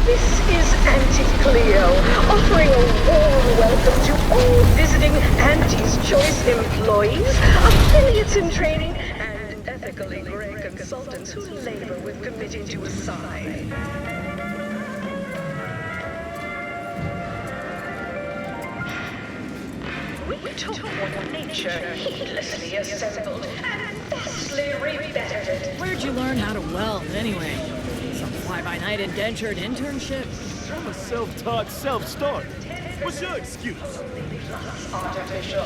This is Auntie Cleo, offering a warm welcome to all visiting Auntie's Choice employees, affiliates in training, and ethically gray consultants who labor with committing to a side. We took what nature heedlessly assembled and vastly rebettered it. Where'd you learn how to weld, anyway? Some fly-by-night indentured internship? I'm a self-taught self-start. What's your excuse? Artificial.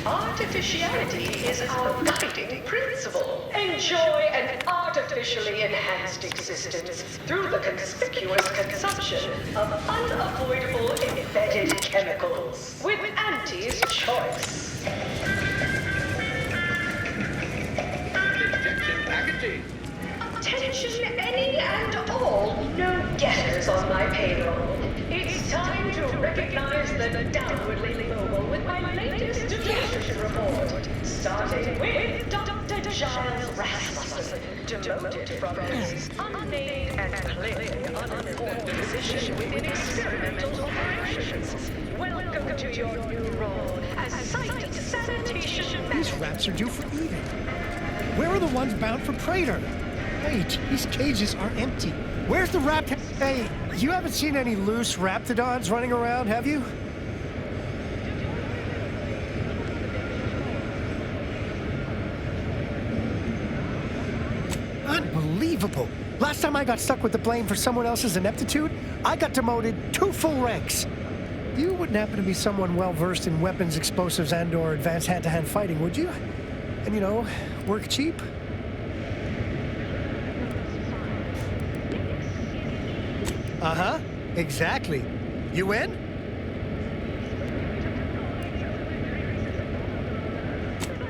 Artificiality is our guiding principle. Enjoy an artificially enhanced existence through the conspicuous consumption of unavoidable embedded chemicals with Auntie's Choice. Attention any and all no-getters on my payroll. It's time to recognize the downwardly mobile with my latest demotion report. Starting with Dr. Giles Rasmussen, demoted from his unnamed and clearly unimportant position within experimental operations. Welcome to your new role as site sanitation manager. These rats are due for eating. Where are the ones bound for Praetor? Wait, these cages are empty. Where's the raptor? Hey, you haven't seen any loose raptidons running around, have you? Unbelievable. Last time I got stuck with the blame for someone else's ineptitude, I got demoted 2 full ranks. You wouldn't happen to be someone well-versed in weapons, explosives, and/or advanced hand-to-hand fighting, would you? And, you know, work cheap? Uh-huh, exactly. You in?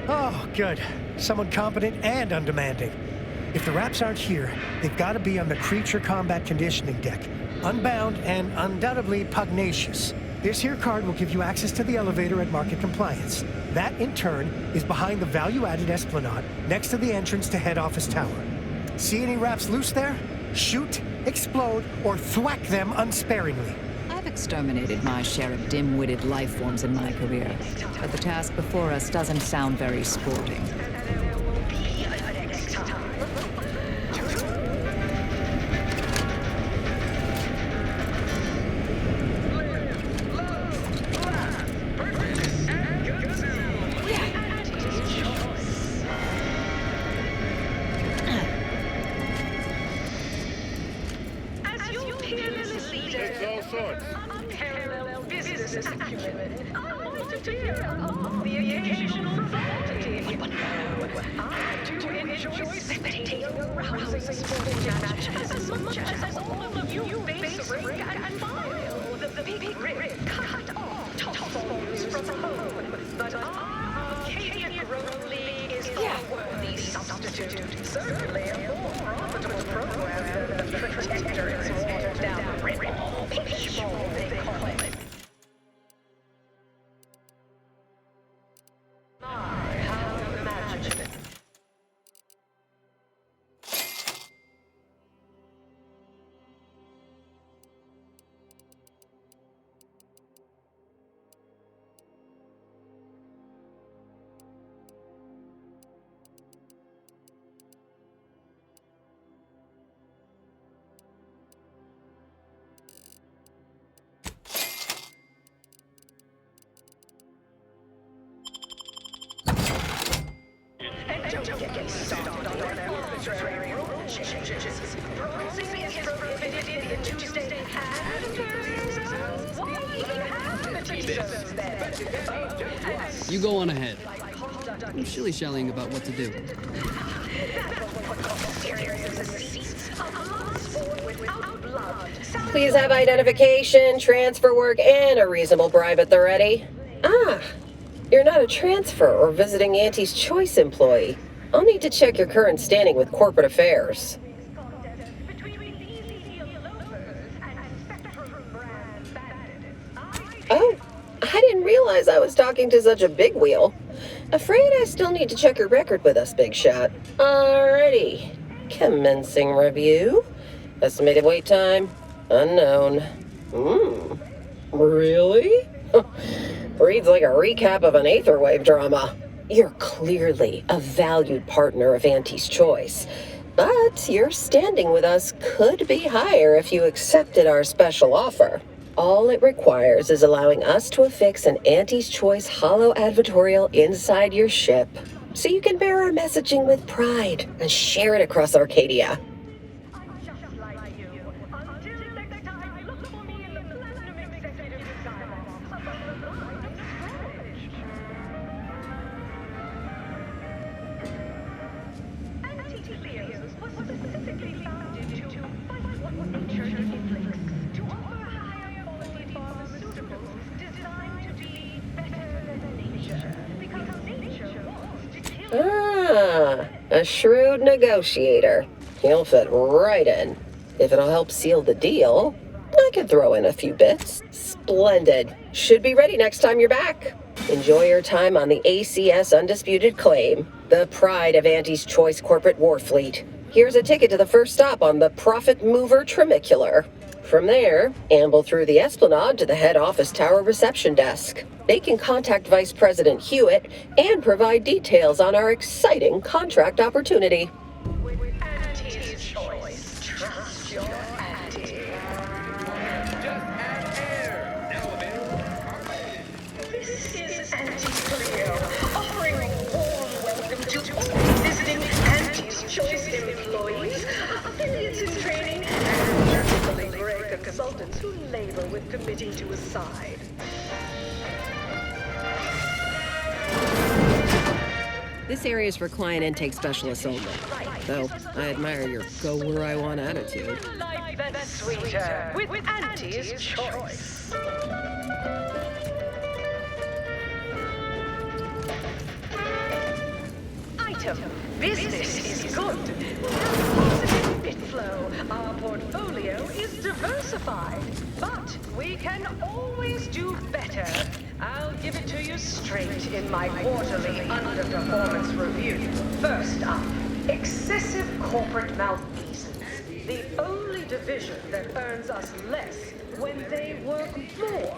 Oh, good. Someone competent and undemanding. If the Raps aren't here, they've got to be on the creature combat conditioning deck, unbound and undoubtedly pugnacious. This here card will give you access to the elevator at Market Compliance. That, in turn, is behind the value-added esplanade next to the entrance to Head Office Tower. See any Raps loose there? Shoot, explode, or thwack them unsparingly. I've exterminated my share of dim-witted life forms in my career, but the task before us doesn't sound very sporting. Unparalleled business acumen, unwanted of the occasional frivolity. But no, I do enjoy spectating a rousing sporting match as much as all of you base rank and file. The big rig cut off top forms from home, but our Arcadian Grove League is a worthy substitute. Certainly a more profitable program than the Protectorate's watered-down Ritball, Pitchball, they call it. My, how imaginative. don't get me started on their arbitrary rule changes. Bronzing is prohibited in Tuesday and Thursdays. Why even have the T-shows then? You go on ahead. I'm shilly-shallying about what to do. Please have identification, transfer work, and a reasonable bribe at the ready. Ah, you're not a transfer or visiting Auntie's Choice employee. I'll need to check your current standing with corporate affairs. Oh, I didn't realize I was talking to such a big wheel. Afraid I still need to check your record with us, Big Shot. Alrighty. Commencing review. Estimated wait time, unknown. Really? Reads like a recap of an Aetherwave drama. You're clearly a valued partner of Auntie's Choice, but your standing with us could be higher if you accepted our special offer. All it requires is allowing us to affix an Auntie's Choice holo advertorial inside your ship, so you can bear our messaging with pride and share it across Arcadia. Ah, a shrewd negotiator. He'll fit right in. If it'll help seal the deal, I could throw in a few bits. Splendid. Should be ready next time you're back. Enjoy your time on the ACS Undisputed Claim, the pride of Auntie's Choice corporate war fleet. Here's a ticket to the first stop on the Profit Mover Trimicular. From there, amble through the Esplanade to the head office tower reception desk. They can contact Vice President Hewitt and provide details on our exciting contract opportunity. Auntie's Choice. Trust your auntie. This is Auntie Cleo, offering a warm welcome to all visiting Auntie's Choice employees, affiliates in training, and personally gray consultants who labor with committee to a side. This area is for client intake specialists only, though I admire your go-where-I-want attitude. Life that's sweeter with Auntie's Choice. Item. Business is good. Positive bit flow. Our portfolio is diversified. But we can always do better. I'll give it to you straight in my quarterly underperformance review. First up, excessive corporate malfeasance. The only division that earns us less when they work more.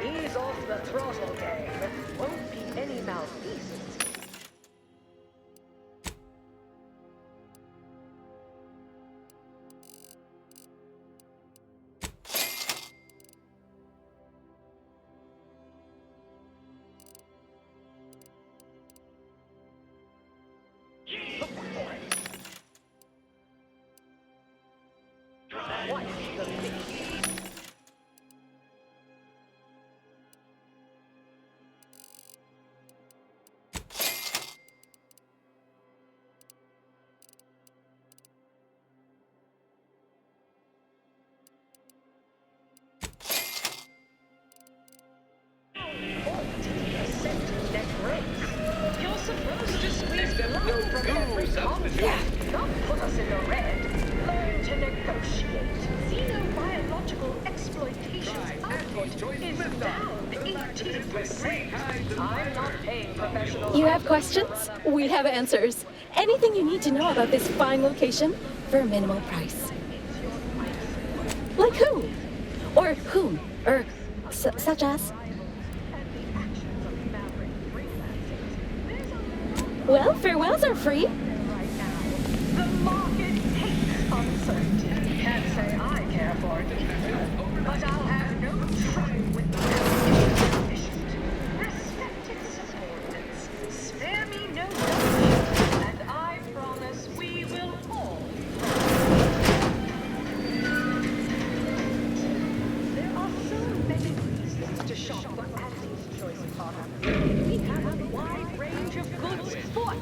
Ease off the throttle, gang. Won't be any malfeasance. Don't put us in the red. Learn to negotiate. Xenobiological exploitation output is down 18%. I'm not paying professionals. You have questions? We have answers. Anything you need to know about this fine location for a minimal price. Like whom? Or whom? Or such as? Well, farewells are free. The market hates uncertainty. Can't say I care for it either. But I'll have no trouble with the efficient. Respected subordinates, spare me no gumption, and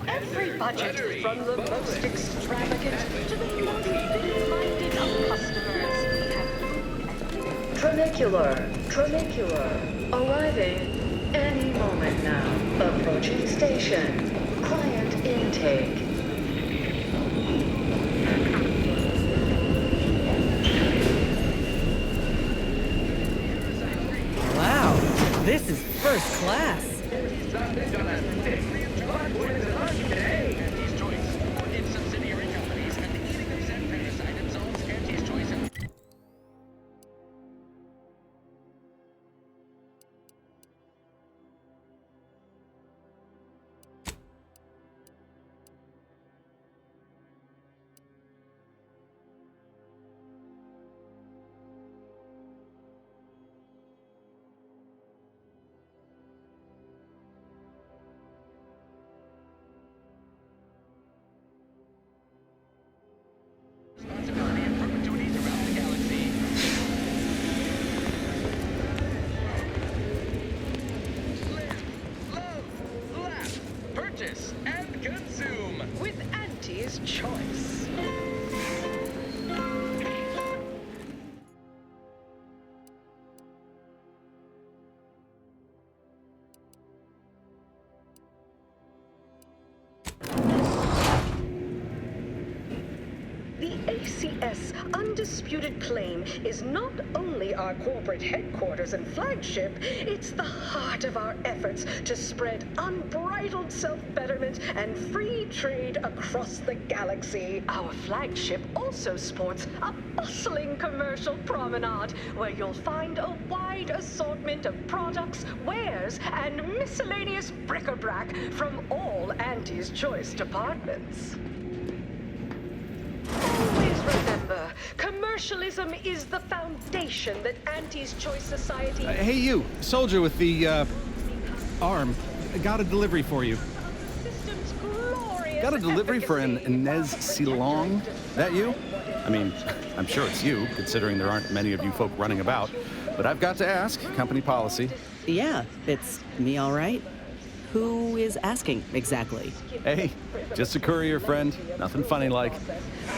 every budget, from the most extravagant to the most thin-minded of customers. We have Tranicular, arriving any moment now. Approaching station. Client intake. Wow, this is first class. Purchase and consume With Auntie's Choice. The ACS Undisputed Claim is not only our corporate headquarters and flagship, it's the heart of our efforts to spread unbridled self-betterment and free trade across the galaxy. Our flagship also sports a bustling commercial promenade where you'll find a wide assortment of products, wares, and miscellaneous bric-a-brac from all Auntie's Choice departments. Always remember, commercialism is the foundation that Auntie's Choice Society... Hey you, soldier with the, arm. Got a delivery for you. System's glorious Got a delivery for an efficacy. Inez Silong? That you? I mean, I'm sure it's you, considering there aren't many of you folk running about. But I've got to ask, company policy. Yeah, it's me all right. Who is asking exactly? Hey, just a courier friend. Nothing funny like.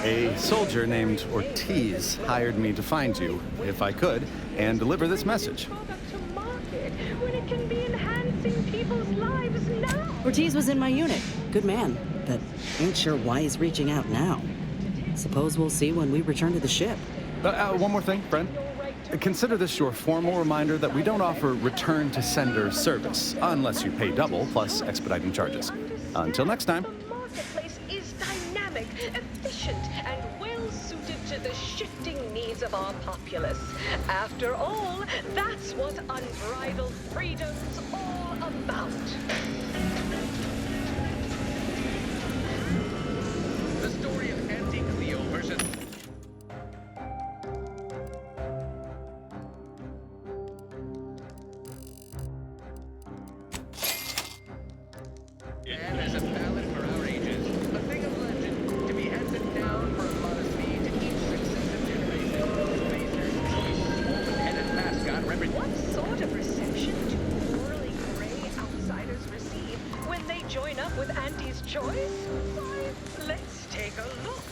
A soldier named Ortiz hired me to find you, if I could, and deliver this message. Product to market when it can be enhancing people's lives now. Ortiz was in my unit. Good man, but ain't sure why he's reaching out now. Suppose we'll see when we return to the ship. One more thing, friend. Consider this your formal reminder that we don't offer return-to-sender service, unless you pay double, plus expediting charges. Until next time. The marketplace is dynamic, efficient, and well-suited to the shifting needs of our populace. After all, that's what unbridled freedom's all about. the story of Auntie Cleo versus... And as a ballad for our ages, a thing of legend to be handed down for a modest fee to each successive generation. Spacer's choice open-headed mascot What sort of reception do morally gray outsiders receive when they join up with Auntie's Choice? Why, let's take a look.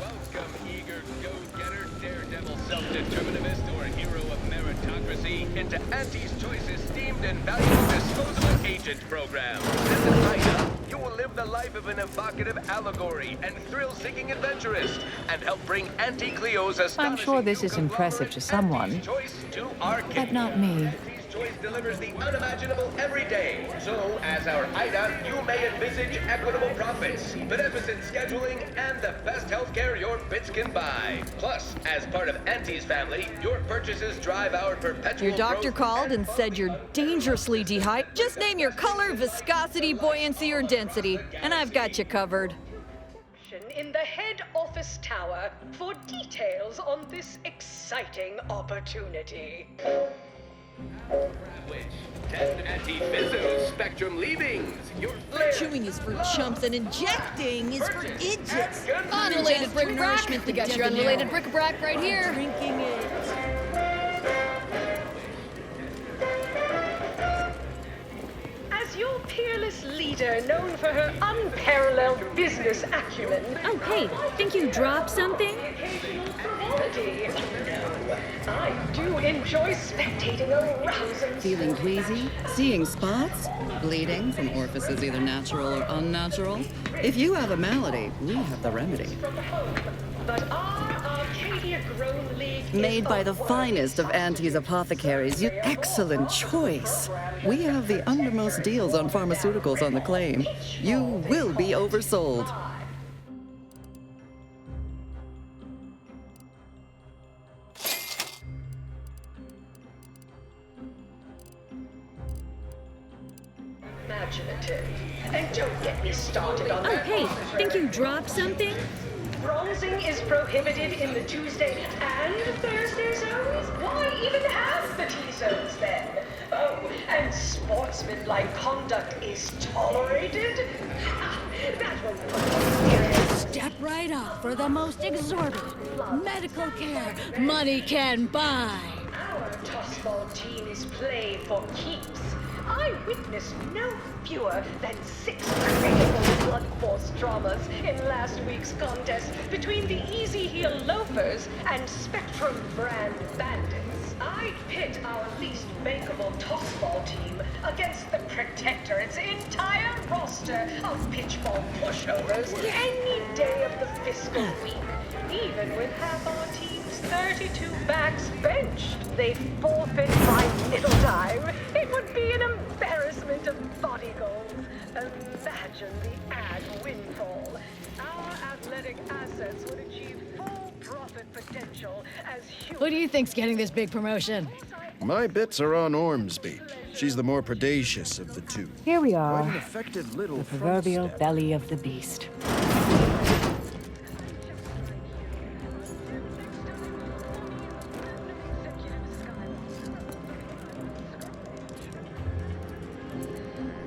Welcome, eager go-getter, daredevil, self-determinativist, or hero of meritocracy into Auntie's Choice's esteemed and valuable disposable agent program. As an IDA, you will live the life of an evocative allegory and thrill-seeking adventurist, and help bring Auntie Cleo's astonishing I'm sure this new is impressive to someone, Auntie's Choice to our but not me. Auntie's Choice delivers the unimaginable every day. So, as our IDA, you may envisage equitable profits, beneficent scheduling, and the best healthcare your bits can buy. Plus, as part of Auntie's family, your purchases drive our perpetual Your doctor growth called and said you're dangerously dehydrated. Just name your color, viscosity, buoyancy, or density, and I've got you covered. In the head office tower for details on this exciting opportunity. Which 10 anti-fizzo spectrum leavings. Your Chewing is for chumps and injecting is for idiots. Unrelated bric-a-brac. Nourishment We got your unrelated bric-a-brac right here. Drinking it. As your peerless leader leader known for her unparalleled business acumen. Oh, hey, think you dropped something? I do enjoy spectating a rousing. Feeling queasy? Seeing spots? Bleeding from orifices either natural or unnatural? If you have a malady, we have the remedy. But our Arcadia Grown League Made by the finest of Auntie's apothecaries. Excellent choice. We have the undermost deals on pharmaceuticals on the claim. You will be oversold. imaginative. And don't get me started on Oh, that. hey, think you dropped something? Bronzing is prohibited in the Tuesday and Thursday zones? Why even have the T-zones then? Oh, and sportsmanlike conduct is tolerated? That will put Step right up for the most exorbitant medical care money can buy. Our tossball team is played for keeps. I witnessed no fewer than 6 critical blood force dramas in last week's contest between the Easy Heel Loafers and Spectrum brand bandits. I'd pit our least bankable tossball team against the Protectorate's entire roster of pitchball pushovers any day of the fiscal week. Even with half our team's 32 backs benched, they forfeit by middle time. It would be an embarrassment of body goals. Imagine the ad windfall. Our athletic assets would achieve full profit potential as Who do you think's getting this big promotion? My bets are on Ormsby. She's the more predacious of the two. Here we Quite are, an effective little the front proverbial step. belly of the beast.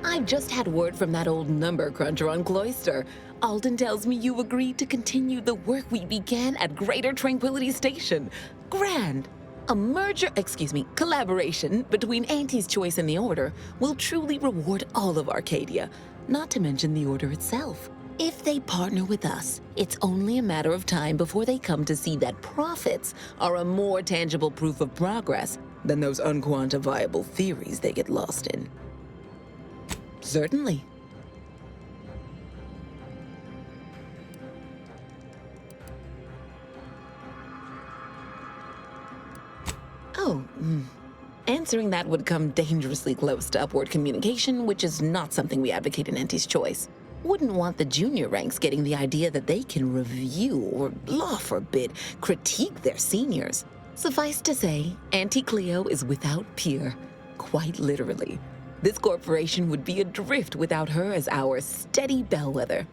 I've just had word from that old number cruncher on Cloister. Alden tells me you agreed to continue the work we began at Greater Tranquility Station. Grand! A collaboration between Auntie's Choice and the Order will truly reward all of Arcadia, not to mention the Order itself. If they partner with us, it's only a matter of time before they come to see that profits are a more tangible proof of progress than those unquantifiable theories they get lost in. Certainly. Answering that would come dangerously close to upward communication, which is not something we advocate in Auntie's Choice. Wouldn't want the junior ranks getting the idea that they can review or, law forbid, critique their seniors. Suffice to say, Auntie Cleo is without peer, quite literally. This corporation would be adrift without her as our steady bellwether.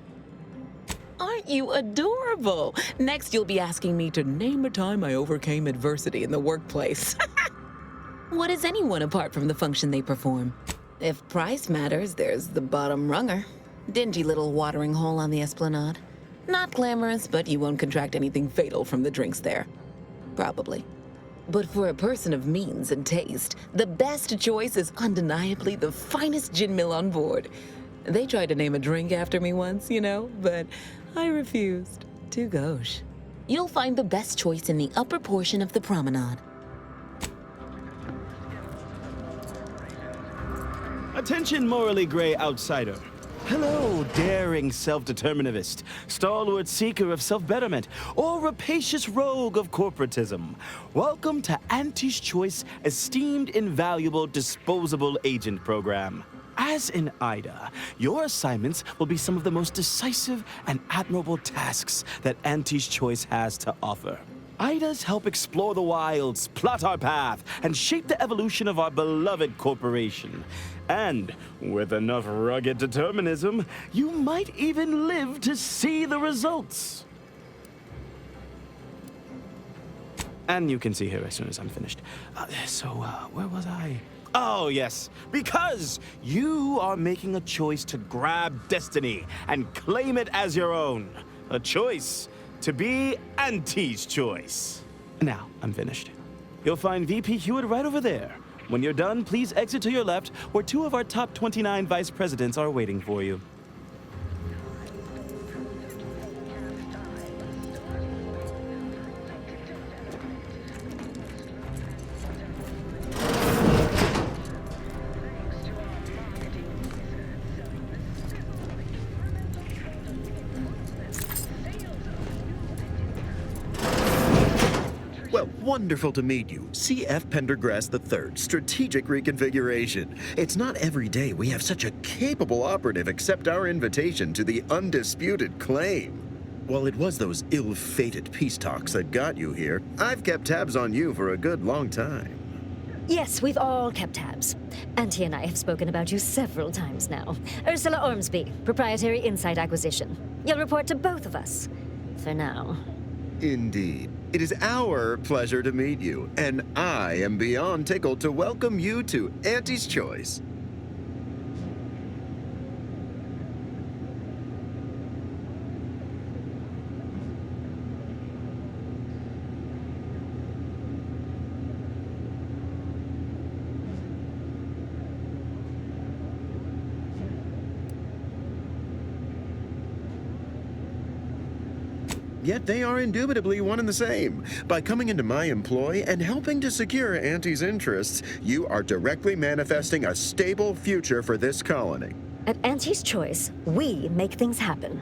Aren't you adorable? Next, you'll be asking me to name a time I overcame adversity in the workplace. What is anyone apart from the function they perform? If price matters, there's the bottom runger. Dingy little watering hole on the Esplanade. Not glamorous, but you won't contract anything fatal from the drinks there. Probably. But for a person of means and taste, the best choice is undeniably the finest gin mill on board. They tried to name a drink after me once, you know, but I refused. Too gauche. You'll find the best choice in the upper portion of the promenade. Attention, morally gray outsider. Hello, daring self-determinativist, stalwart seeker of self-betterment, or rapacious rogue of corporatism. Welcome to Auntie's Choice Esteemed Invaluable Disposable Agent Program. As in Ida, your assignments will be some of the most decisive and admirable tasks that Auntie's Choice has to offer. Idas help explore the wilds, plot our path, and shape the evolution of our beloved corporation. And with enough rugged determinism, you might even live to see the results. And you can see here as soon as I'm finished. Where was I? Oh, yes, because you are making a choice to grab destiny and claim it as your own. A choice to be Auntie's Choice. Now, I'm finished. You'll find VP Hewitt right over there, When you're done, please exit to your left, where 2 of our top 29 vice presidents are waiting for you. Well, wonderful to meet you. C.F. Pendergrass III, Strategic Reconfiguration. It's not every day we have such a capable operative accept our invitation to the undisputed claim. While it was those ill-fated peace talks that got you here, I've kept tabs on you for a good long time. Yes, we've all kept tabs. Auntie and I have spoken about you several times now. Ursula Ormsby, Proprietary Insight Acquisition. You'll report to both of us. For now. Indeed. It is our pleasure to meet you, and I am beyond tickled to welcome you to Auntie's Choice. Yet they are indubitably one and the same. By coming into my employ and helping to secure Auntie's interests, you are directly manifesting a stable future for this colony. At Auntie's Choice, we make things happen.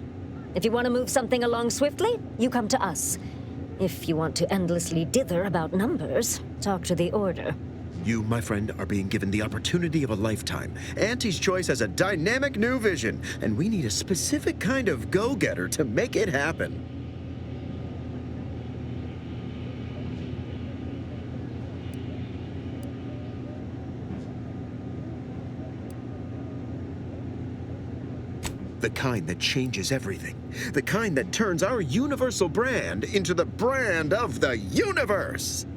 If you want to move something along swiftly, you come to us. If you want to endlessly dither about numbers, talk to the Order. You, my friend, are being given the opportunity of a lifetime. Auntie's Choice has a dynamic new vision, and we need a specific kind of go-getter to make it happen. The kind that changes everything. The kind that turns our universal brand into the brand of the universe.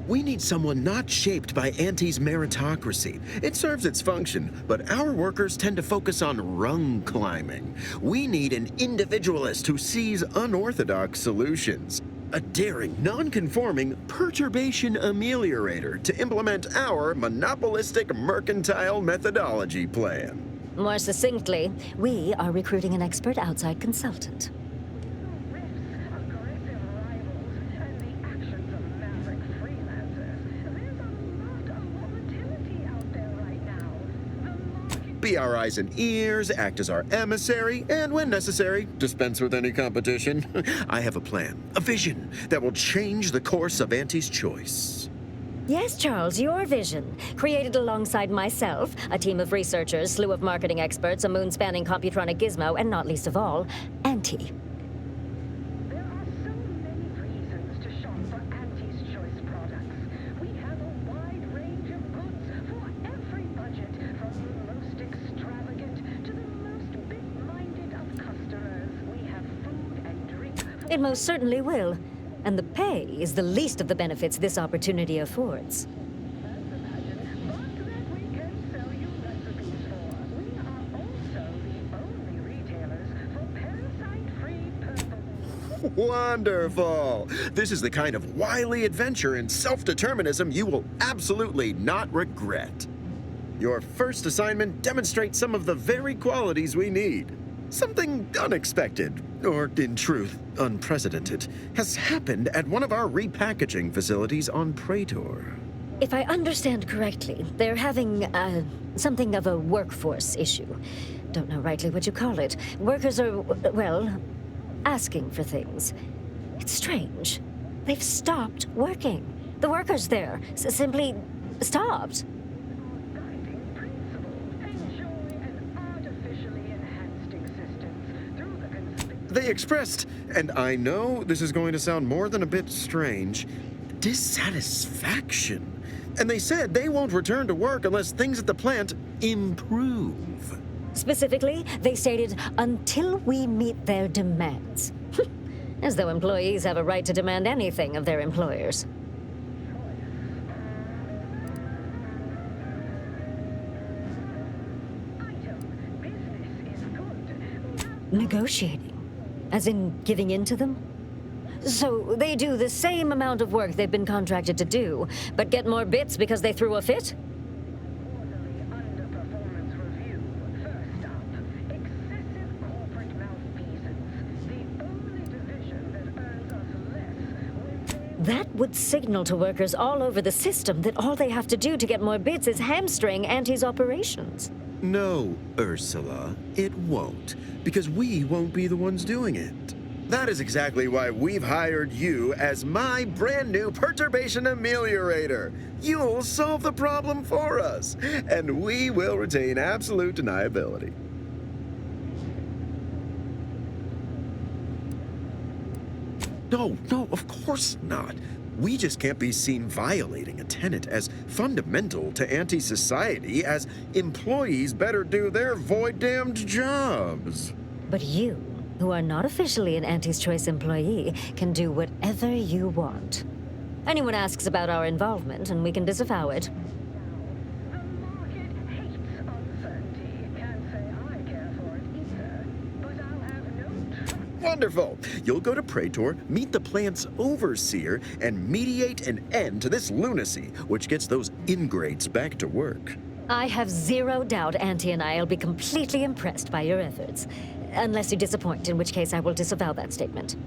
We need someone not shaped by Auntie's meritocracy. It serves its function, but our workers tend to focus on rung climbing. We need an individualist who sees unorthodox solutions. A daring, non-conforming perturbation ameliorator to implement our monopolistic mercantile methodology plan. More succinctly, we are recruiting an expert outside consultant. Be our eyes and ears, act as our emissary, and when necessary, dispense with any competition. I have a plan, a vision that will change the course of Auntie's Choice. Yes, Charles, your vision. Created alongside myself, a team of researchers, slew of marketing experts, a moon-spanning computronic gizmo, and not least of all, Auntie. It most certainly will. And the pay is the least of the benefits this opportunity affords. Wonderful! This is the kind of wily adventure and self-determinism you will absolutely not regret. Your first assignment demonstrates some of the very qualities we need. Something unexpected, or in truth, unprecedented, has happened at one of our repackaging facilities on Praetor. If I understand correctly, they're having, something of a workforce issue. Don't know rightly what you call it. Workers are, well, asking for things. It's strange. They've stopped working. The workers there simply stopped. They expressed, and I know this is going to sound more than a bit strange, dissatisfaction. And they said they won't return to work unless things at the plant improve. Specifically, they stated, until we meet their demands. As though employees have a right to demand anything of their employers. Negotiating? As in giving in to them? So they do the same amount of work they've been contracted to do, but get more bits because they threw a fit? That would signal to workers all over the system that all they have to do to get more bits is hamstring Auntie's operations. No, Ursula, it won't, because we won't be the ones doing it. That is exactly why we've hired you as my brand new perturbation ameliorator. You'll solve the problem for us, and we will retain absolute deniability. No, of course not. We just can't be seen violating a tenet as fundamental to anti-society as employees better do their void-damned jobs. But you, who are not officially an Auntie's Choice employee, can do whatever you want. Anyone asks about our involvement, and we can disavow it. Wonderful! You'll go to Praetor, meet the plant's overseer, and mediate an end to this lunacy, which gets those ingrates back to work. I have zero doubt Auntie and I will be completely impressed by your efforts. Unless you disappoint, in which case I will disavow that statement.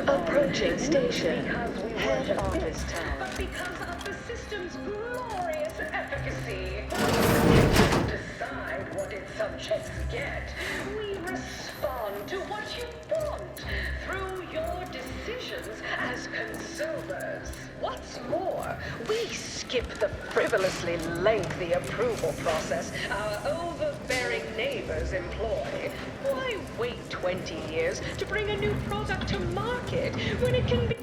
Approaching station. Head office town. But because of the system's glorious efficacy, we decide what its subjects get. We respond to what you want through your decisions as consumers. What's more, we skip the frivolously lengthy approval process our overbearing neighbors employ. Why wait 20 years to bring a new product to market when it can be...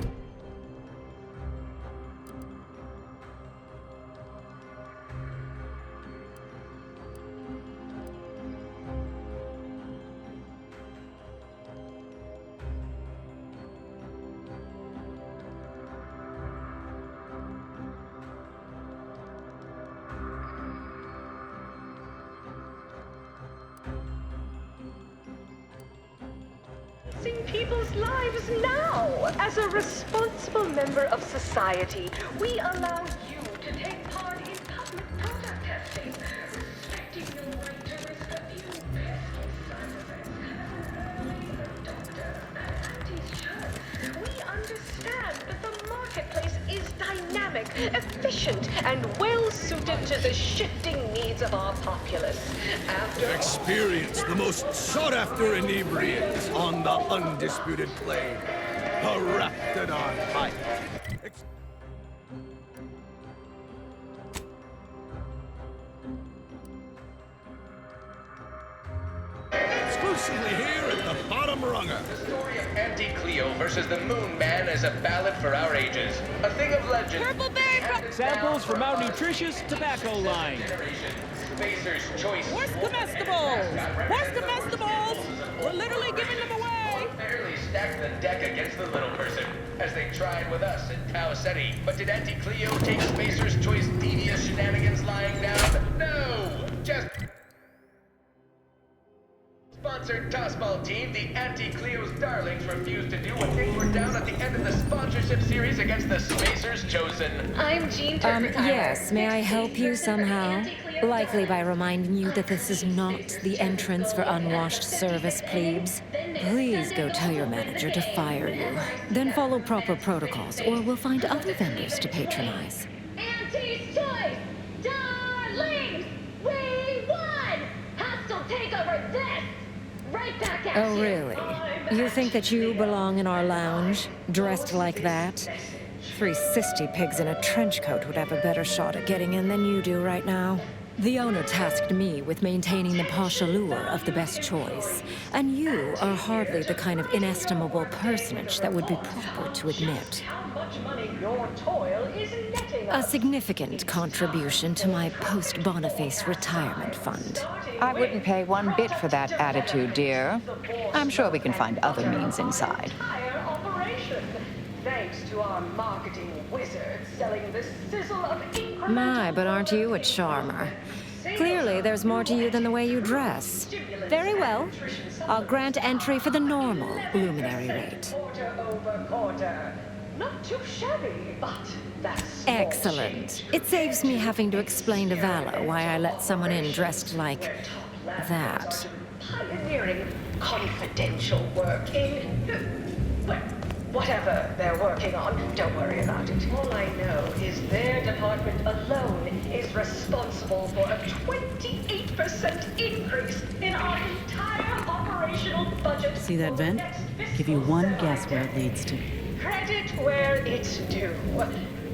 people's lives now. As a responsible member of society, we allow you to take part in public product testing, respecting your right to risk a few pesky side effects. As a doctor at Auntie's Choice, we understand that the marketplace is dynamic, efficient, and well-suited to the shifting needs of our populace. Experience the most sought-after inebriates on the undisputed plain. A Raptidon pipe. Exclusively here at the Bottom Runger. The story of Auntie Cleo versus the Moon Man is a ballad for our ages. A thing of legend. Purple Berry Samples from our nutritious tobacco line. Spacer's Choice. Where's comestibles? Where's comestibles? We're literally giving them away. Fairly stacked the deck against the little person, as they tried with us in Tau Ceti. But did Auntie Cleo take Spacer's Choice devious shenanigans lying down? No! Just... Sponsored tossball team, the Auntie Cleo's darlings refused to do what they were down at the end of the sponsorship series against the Spacers Chosen. I'm Jean Yes, may I help you somehow? Likely by reminding you that this is not the entrance for unwashed service plebes. Please go tell your manager to fire you. Then follow proper protocols, or we'll find other vendors to patronize. Auntie! Oh, really? You think that you belong in our lounge, dressed like that? 3 cysty pigs in a trench coat would have a better shot at getting in than you do right now. The owner tasked me with maintaining the posh allure of the best choice, and you are hardly the kind of inestimable personage that would be proper to admit. A significant contribution to my post-Boniface retirement fund. I wouldn't pay one bit for that attitude, dear. I'm sure we can find other means inside. Thanks to our marketing wizard selling the sizzle of incremental... My, but aren't you a charmer? Clearly, there's more to you than the way you dress. Very well. I'll grant entry for the normal luminary rate. Quarter over quarter. Not too shabby, but that's... Excellent. It saves me having to explain to Vala why I let someone in dressed like that. Pioneering confidential work in... well, whatever they're working on, don't worry about it. All I know is their department alone is responsible for a 28% increase in our entire operational budget. See that vent? Give you one guess where it leads to. Credit where it's due.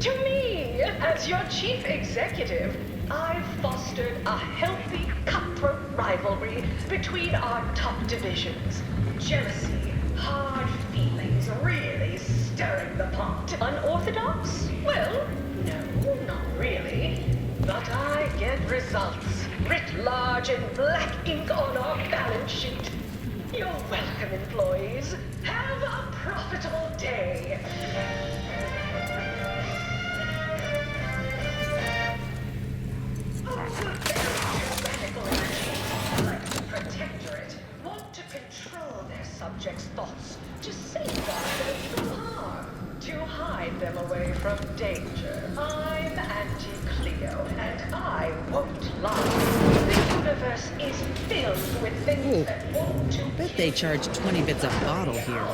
To me, as your chief executive, I've fostered a healthy, cutthroat rivalry between our top divisions. Jealousy, hard feelings, really stirring the pot. Unorthodox? Well, no, not really. But I get results, writ large in black ink on our balance sheet. You're welcome, employees. Have a profitable day. Like the Protectorate want to control their subjects' thoughts, to safeguard them from harm, to hide them away from danger. I'm Anti-Cleo, and I won't lie. The universe is filled with things that want to Bet they charge 20 bits a bottle here.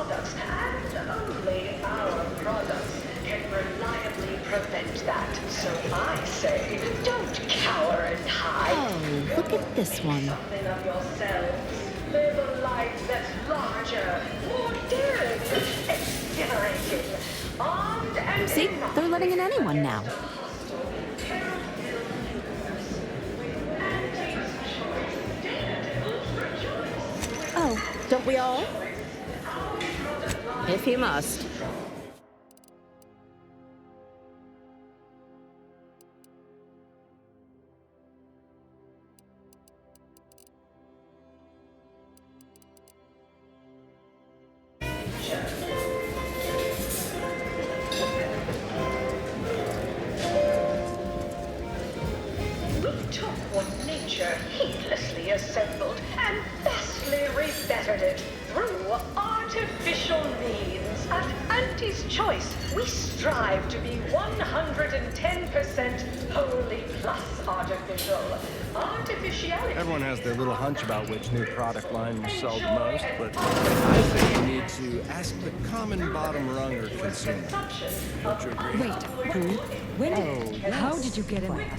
products, and only our products can reliably prevent that. So I say, don't cower and hide. Oh, look at this one. Something of yourselves. Live a life that's larger, more daring, exhilarating, armed and See, they're letting in anyone now. Oh, don't we all? If you must. We took what nature heedlessly assembled and vastly rebettered it through artificial means. At Auntie's Choice, we strive to be 110% wholly plus artificial. Artificiality. Everyone has their little hunch about which new product line will sell the most, but I think you need to ask the common bottom runger consumer. Don't you agree? Wait, who? When? How did you get in there?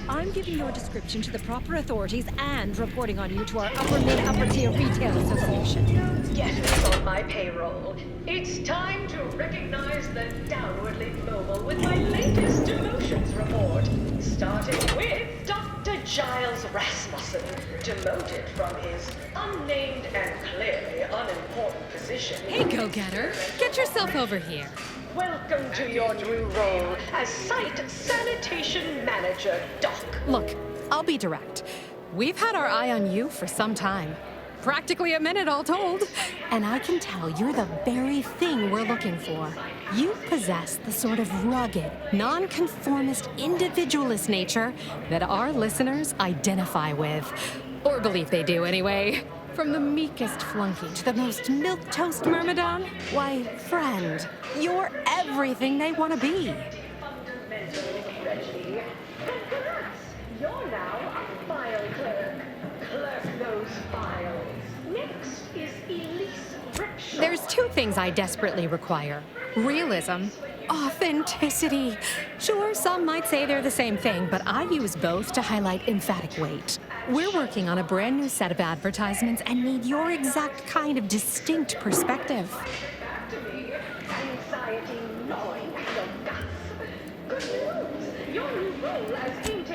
I'm giving your description to the proper authorities and reporting on you to our upper mid-upper tier retail association. Get this on my payroll. It's time to recognize the downwardly mobile with my latest demotions report. Starting with Dr. Giles Rasmussen, demoted from his unnamed and clearly unimportant position. Hey, go-getter. Get yourself over here. Welcome to your new role as Site Sanitation Manager, Doc. Look, I'll be direct. We've had our eye on you for some time. Practically a minute all told. And I can tell you're the very thing we're looking for. You possess the sort of rugged, nonconformist, individualist nature that our listeners identify with. Or believe they do anyway. From the meekest flunky to the most milquetoast myrmidon, why, friend, you're everything they want to be. Fundamentally ready. Congrats! You're now a file clerk. Clerk those files. Next is Elise Ripshaw. There's two things I desperately require. Realism. Authenticity. Sure, some might say they're the same thing, but I use both to highlight emphatic weight. We're working on a brand new set of advertisements and need your exact kind of distinct perspective.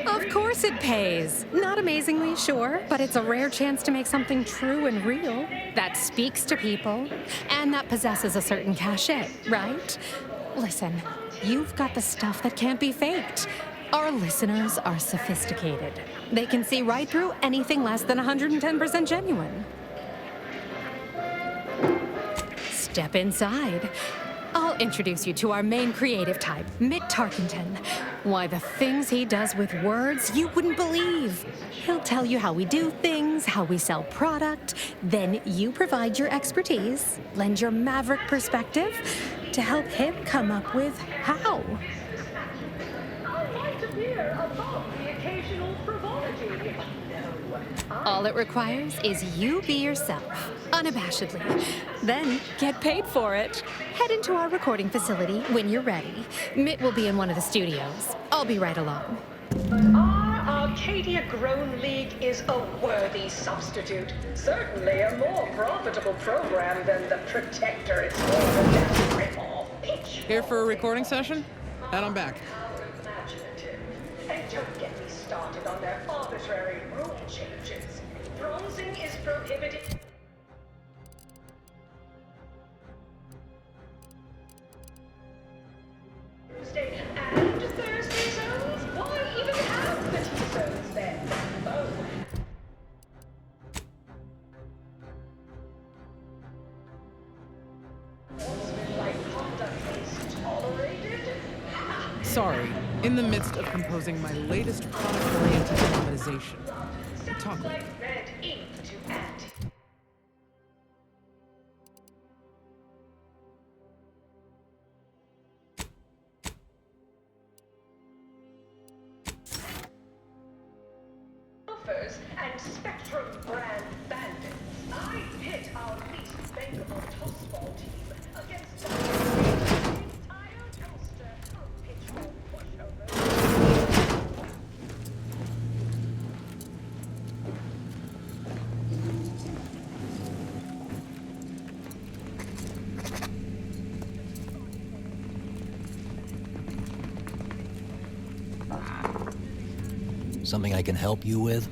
Of course it pays. Not amazingly, sure, but it's a rare chance to make something true and real that speaks to people and that possesses a certain cachet, right? Listen, you've got the stuff that can't be faked. Our listeners are sophisticated. They can see right through anything less than 110% genuine. Step inside. I'll introduce you to our main creative type, Mitt Tarkington. Why, the things he does with words you wouldn't believe. He'll tell you how we do things, how we sell product. Then you provide your expertise, lend your maverick perspective to help him come up with how. All it requires is you be yourself, unabashedly. Then get paid for it. Head into our recording facility when you're ready. Mitt will be in one of the studios. I'll be right along. Our Arcadia Grown League is a worthy substitute. Certainly a more profitable program than the Protector it's more than that rip-off pitch. Here for a recording session? And I'm back. And don't get me started on their arbitrary rule changes. Bronzing is prohibited. Tuesday and Thursday zones? Why even have the T-zones then? Oh. Like conduct is tolerated? Sorry, in the midst of composing my latest product-oriented dramatization. Talk later. Red ink to add. Offers and Spectrum brand bandits. I pit our least bankable tossball team against the entire roster of pitchfork pushovers. Something I can help you with?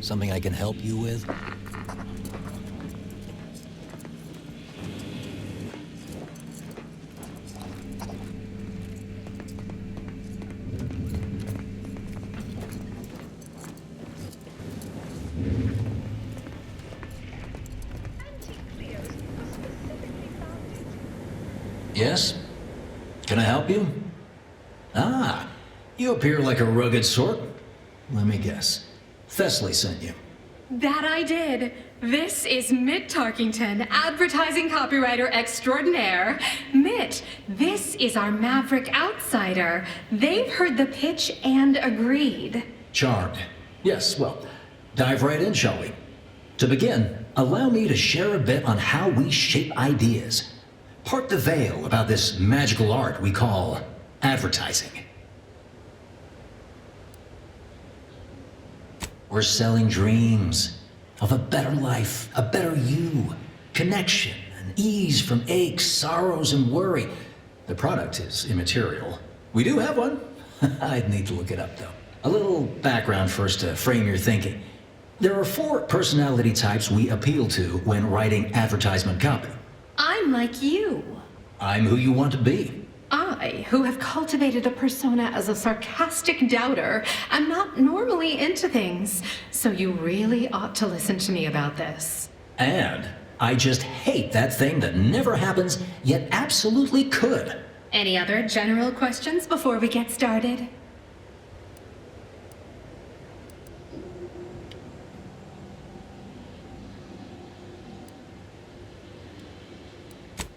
Something I can help you with? Yes? Can I help you? Ah, you appear like a rugged sort. Let me guess. Thessaly sent you. That I did. This is Mitt Tarkington, advertising copywriter extraordinaire. Mitt, this is our maverick outsider. They've heard the pitch and agreed. Charmed. Yes, well, dive right in, shall we? To begin, allow me to share a bit on how we shape ideas. Part the veil about this magical art we call advertising. We're selling dreams of a better life, a better you, connection, and ease from aches, sorrows, and worry. The product is immaterial. We do have one. I'd need to look it up, though. A little background first to frame your thinking. There are 4 personality types we appeal to when writing advertisement copy. I'm like you. I'm who you want to be. I, who have cultivated a persona as a sarcastic doubter, am not normally into things, so you really ought to listen to me about this. And I just hate that thing that never happens, yet absolutely could. Any other general questions before we get started?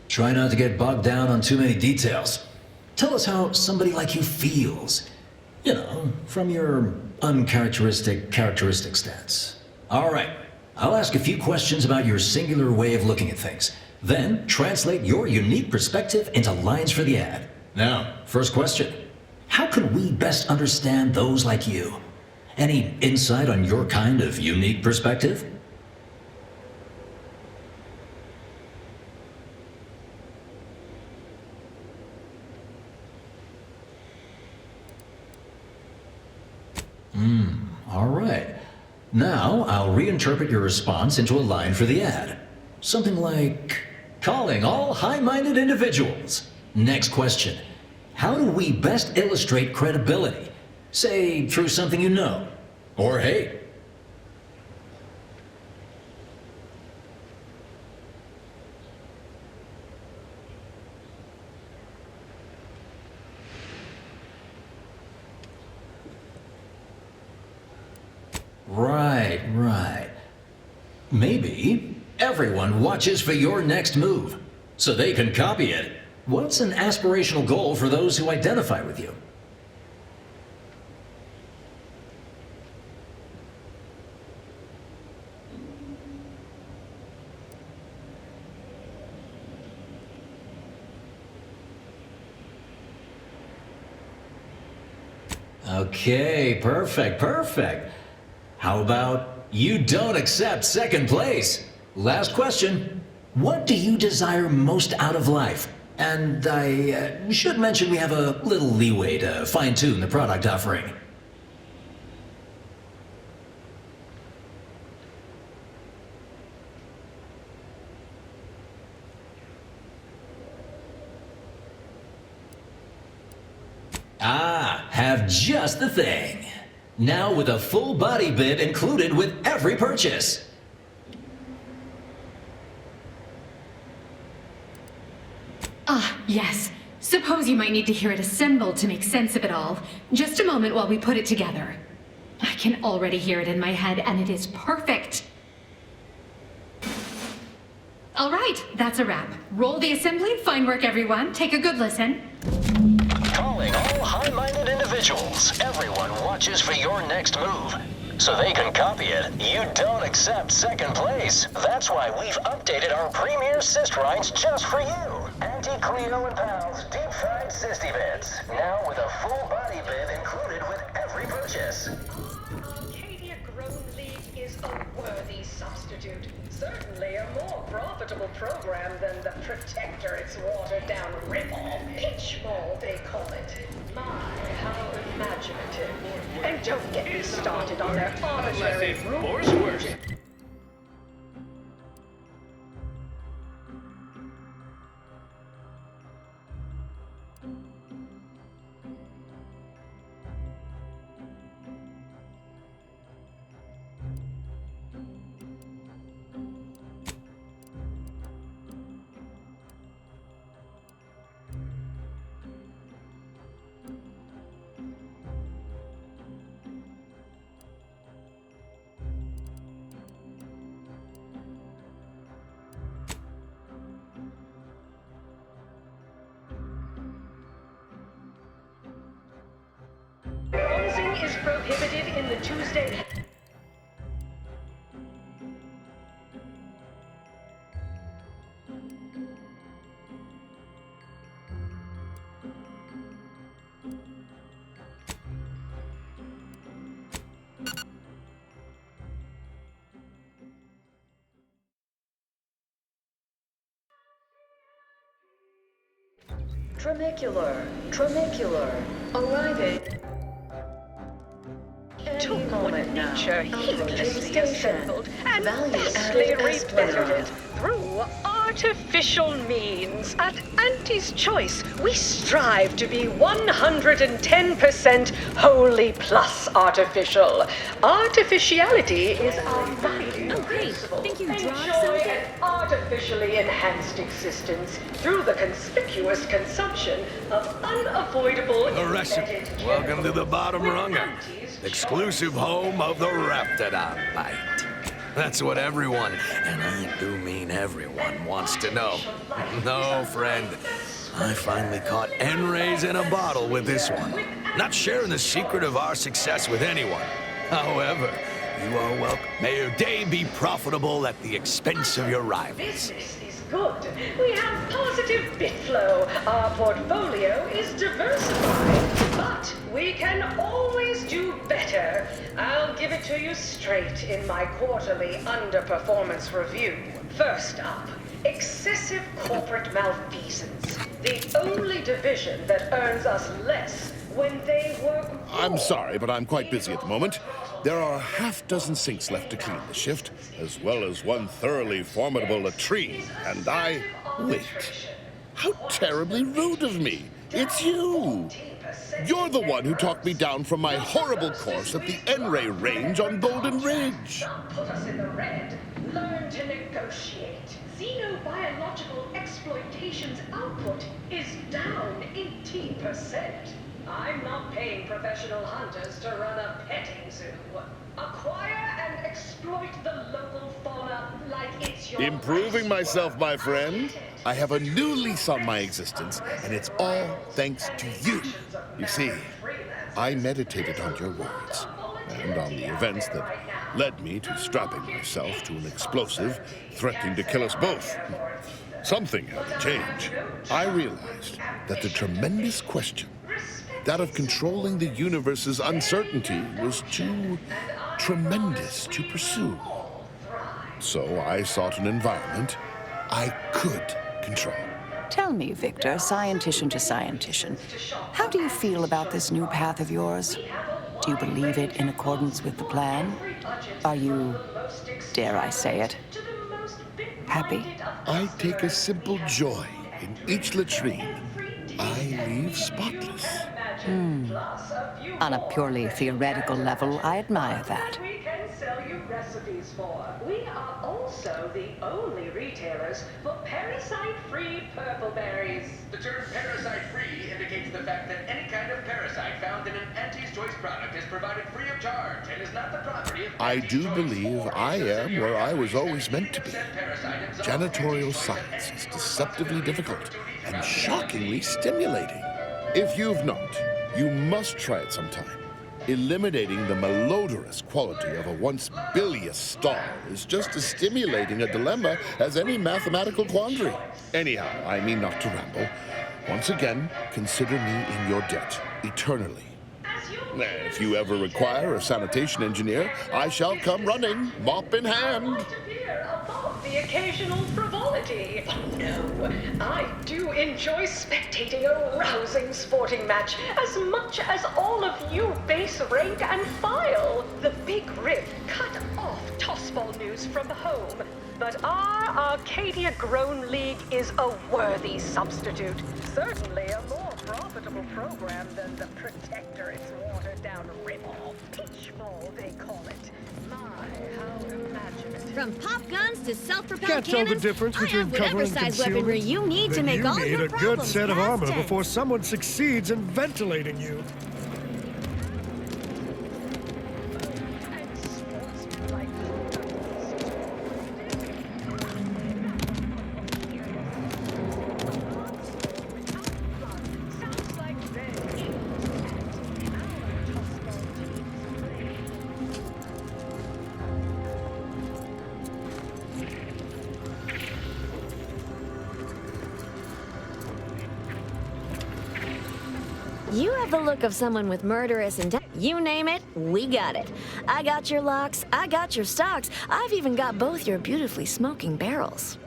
Try not to get bogged down on too many details. Tell us how somebody like you feels. You know, from your uncharacteristic characteristic stats. All right, I'll ask a few questions about your singular way of looking at things. Then translate your unique perspective into lines for the ad. Now, first question. How can we best understand those like you? Any insight on your kind of unique perspective? All right. Now I'll reinterpret your response into a line for the ad. Something like, calling all high-minded individuals. Next question. How do we best illustrate credibility? Say, through something you know, or hate. Right. Maybe everyone watches for your next move, so they can copy it. What's an aspirational goal for those who identify with you? Okay, perfect. How about you don't accept second place? Last question. What do you desire most out of life? And I should mention we have a little leeway to fine-tune the product offering. Have just the thing. Now with a full body bib included with every purchase. Yes. Suppose you might need to hear it assembled to make sense of it all. Just a moment while we put it together. I can already hear it in my head, and it is perfect. All right, that's a wrap. Roll the assembly. Fine work, everyone. Take a good listen. Calling all high-minded individuals. Everyone watches for your next move, so they can copy it. You don't accept second place. That's why we've updated our premier cyst rinds just for you. Anti-Cleo and Pals deep-fried cysty bits. Now with a full body bib included with every purchase. Arcadia Grown League is a worthy substitute. Certainly a more profitable program than the Protector, its watered-down rip-off. Pitch mold, they call it. My, how imaginative. And don't get me started on their arbitrary rules. Bronzing is prohibited in the Tuesday. Tramacular, arriving. Took what nature heedlessly assembled and vastly rebettered it through artificial means. At Auntie's Choice, we strive to be 110% wholly plus artificial. Artificiality is our guiding principle. Think you Enjoy drawn something? an artificially enhanced existence through the conspicuous consumption of unavoidable The recipe. Welcome to the Bottom Runger, exclusive home of the Raptidon Bite. That's what everyone, and I do mean everyone, wants to know. No, friend, I finally caught N-rays in a bottle with this one. Not sharing the secret of our success with anyone. However, you are welcome. May your day be profitable at the expense of your rivals. good. We have positive bit flow. Our portfolio is diversified. But we can always do better. I'll give it to you straight in my quarterly underperformance review. First up, excessive corporate malfeasance. The only division that earns us less when they work more. I'm sorry, but I'm quite busy at the moment. There are a half-dozen sinks left to clean the shift, as well as one thoroughly formidable latrine, and I... Wait. How terribly rude of me. It's you. You're the one who talked me down from my horrible course at the N-Ray range on Golden Ridge. Put us in the red. Learn to negotiate. Xenobiological exploitation's output is down 18%. I'm not paying professional hunters to run a petting zoo. Acquire and exploit the local fauna like it's your... Improving myself, my friend. I have a new lease on my existence, and it's all thanks to you. You see, I meditated on your words, and on the events that led me to strapping myself to an explosive threatening to kill us both. Something had to change. I realized that the tremendous question, that of controlling the universe's uncertainty, was too tremendous to pursue. So I sought an environment I could control. Tell me, Victor, scientician to scientician, how do you feel about this new path of yours? Do you believe it in accordance with the plan? Are you, dare I say it, happy? I take a simple joy in each latrine I leave spotless. On a purely theoretical level, I admire that. We can sell you recipes for. We are also the only retailers for parasite-free purple berries. The term parasite-free indicates the fact that any kind of parasite found in an Auntie's Choice product is provided free of charge and is not the property of I do believe I am where I was always meant to be. Janitorial science is deceptively difficult and shockingly stimulating. If you've not, you must try it sometime. Eliminating the malodorous quality of a once bilious star is just as stimulating a dilemma as any mathematical quandary. Anyhow, I mean not to ramble. Once again, consider me in your debt, eternally. If you ever require a sanitation engineer, I shall come running, mop in hand. The occasional frivolity. No, I do enjoy spectating a rousing sporting match as much as all of you base rank and file. The Big Rip cut off tossball news from home, but our Arcadia-grown league is a worthy substitute. Certainly a more profitable program than the Protectorate's watered-down rip-off. Pitchball, they call it. My, how imaginative. From pop guns to self-propelled Can't tell cannons, the difference I between have whatever cover and size concealment. weaponry you need to Then make you all need your a good problems set of past armor tense. before someone succeeds in ventilating you. You have the look of someone with murderous intent. You name it, we got it. I got your locks, I got your stocks, I've even got both your beautifully smoking barrels.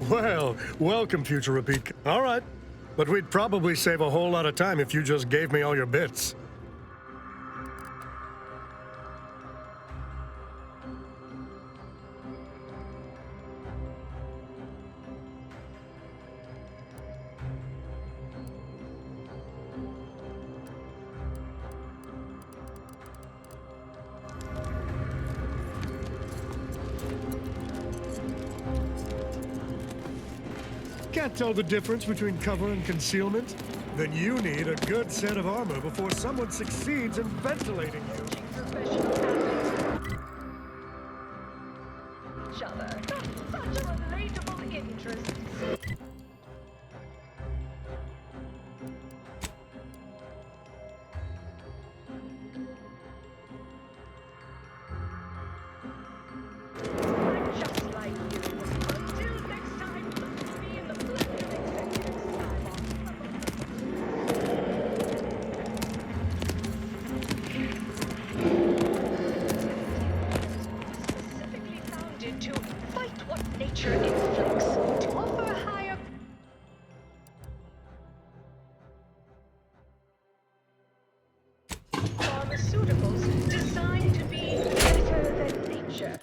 Well, welcome, future repeat. All right. But we'd probably save a whole lot of time if you just gave me all your bits. Can't tell the difference between cover and concealment? Then you need a good set of armor before someone succeeds in ventilating you. Each other. Such a relatable interest. Just like you. Until next time, look for me in the Platinum Executive specifically founded to fight what nature inflicts, to offer higher pharmaceuticals designed to be better than nature.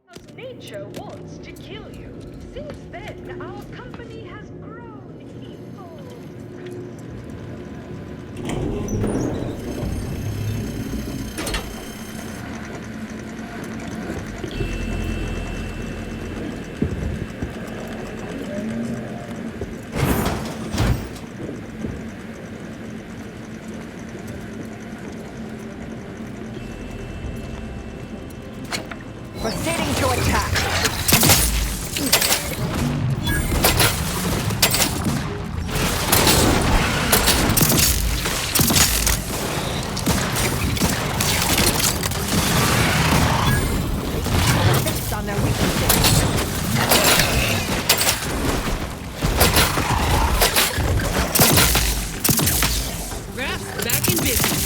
Because nature wants to kill you. Since then, our company has grown evil. Proceeding to attack. Fix on their weaknesses. Raft back in business.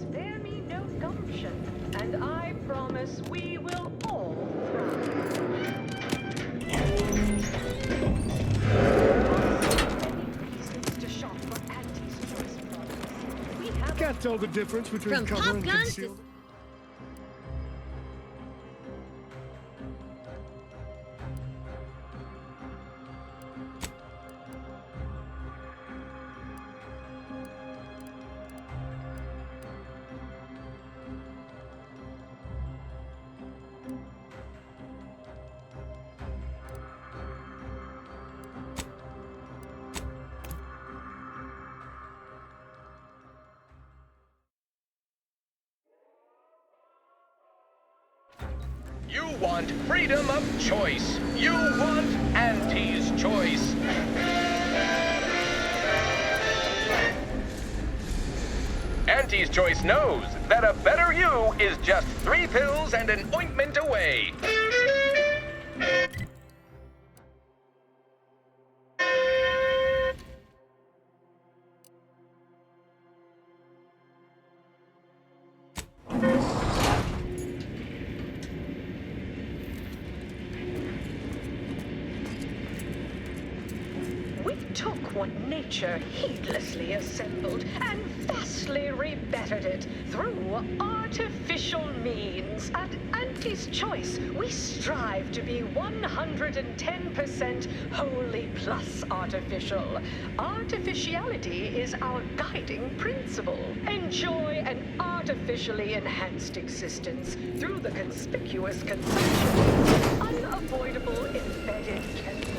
Spare me no gumption, and I promise we will all thrive. Can't tell the difference between cover and concealment. You want freedom of choice. You want Auntie's choice. Auntie's Choice knows that a better you is just 3 pills and an ointment away. took what nature heedlessly assembled and vastly rebettered it through artificial means. At Auntie's Choice, we strive to be 110% wholly plus artificial. Artificiality is our guiding principle. Enjoy an artificially enhanced existence through the conspicuous consumption of unavoidable embedded chemicals.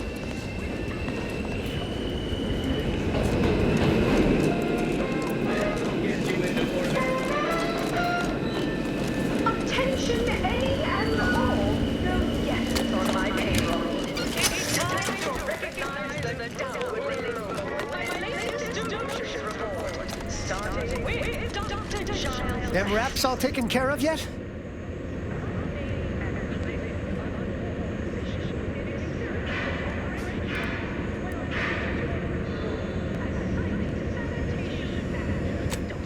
Attention, A and all. No guests on my payroll. It's time to recognize the downward my latest doomsday report, starting with Dr. Giles. Them wraps all taken care of yet?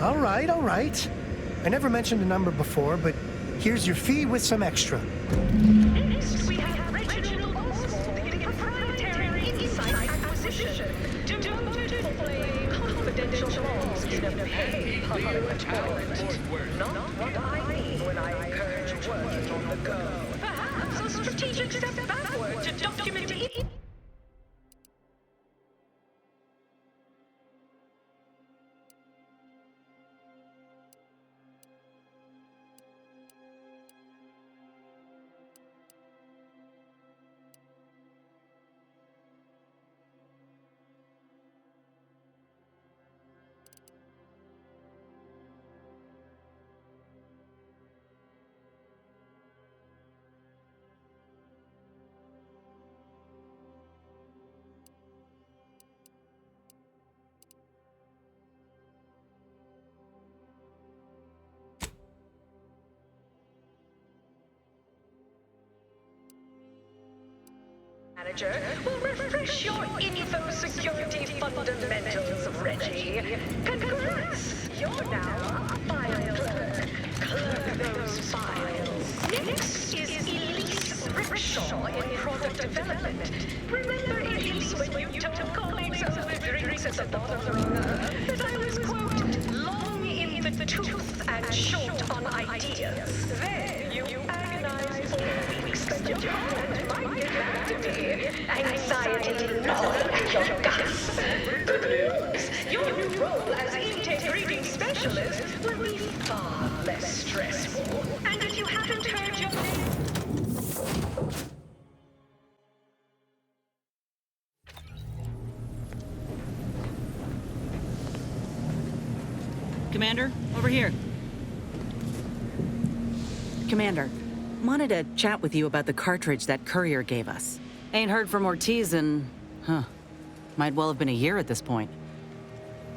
All right. I never mentioned a number before, but here's your fee with some extra. Next, we have Reginald Oswald, the proprietary insight acquisition, devoted to playing confidential roles in a paid public toilet. Not what I mean when I encourage working on the go. Perhaps a strategic step backward to document it. Manager will refresh your info security fundamentals, Reggie. Congrats! You're now a file clerk. Clerk those files. Next is Elise Rickshaw in product development. Remember, Elise, when you told colleagues over drinks at the bottom runner that I was, quote, long in the tooth and short on ideas? Then you agonized for weeks that your mind might get back to me. Anxiety gnawing at your guts. Good news. Your new role as integrating specialist will be far less stressful. And if you haven't heard your name... Commander, over here. Commander, wanted to chat with you about the cartridge that courier gave us. Ain't heard from Ortiz in... might well have been a year at this point.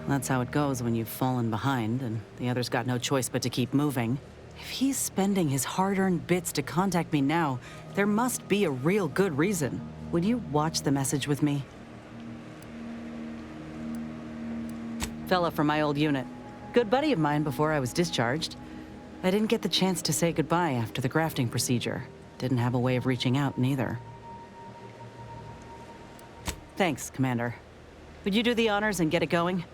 That's how it goes when you've fallen behind, and the other's got no choice but to keep moving. If he's spending his hard-earned bits to contact me now, there must be a real good reason. Would you watch the message with me? Fella from my old unit. Good buddy of mine before I was discharged. I didn't get the chance to say goodbye after the grafting procedure. Didn't have a way of reaching out, neither. Thanks, Commander. Would you do the honors and get it going?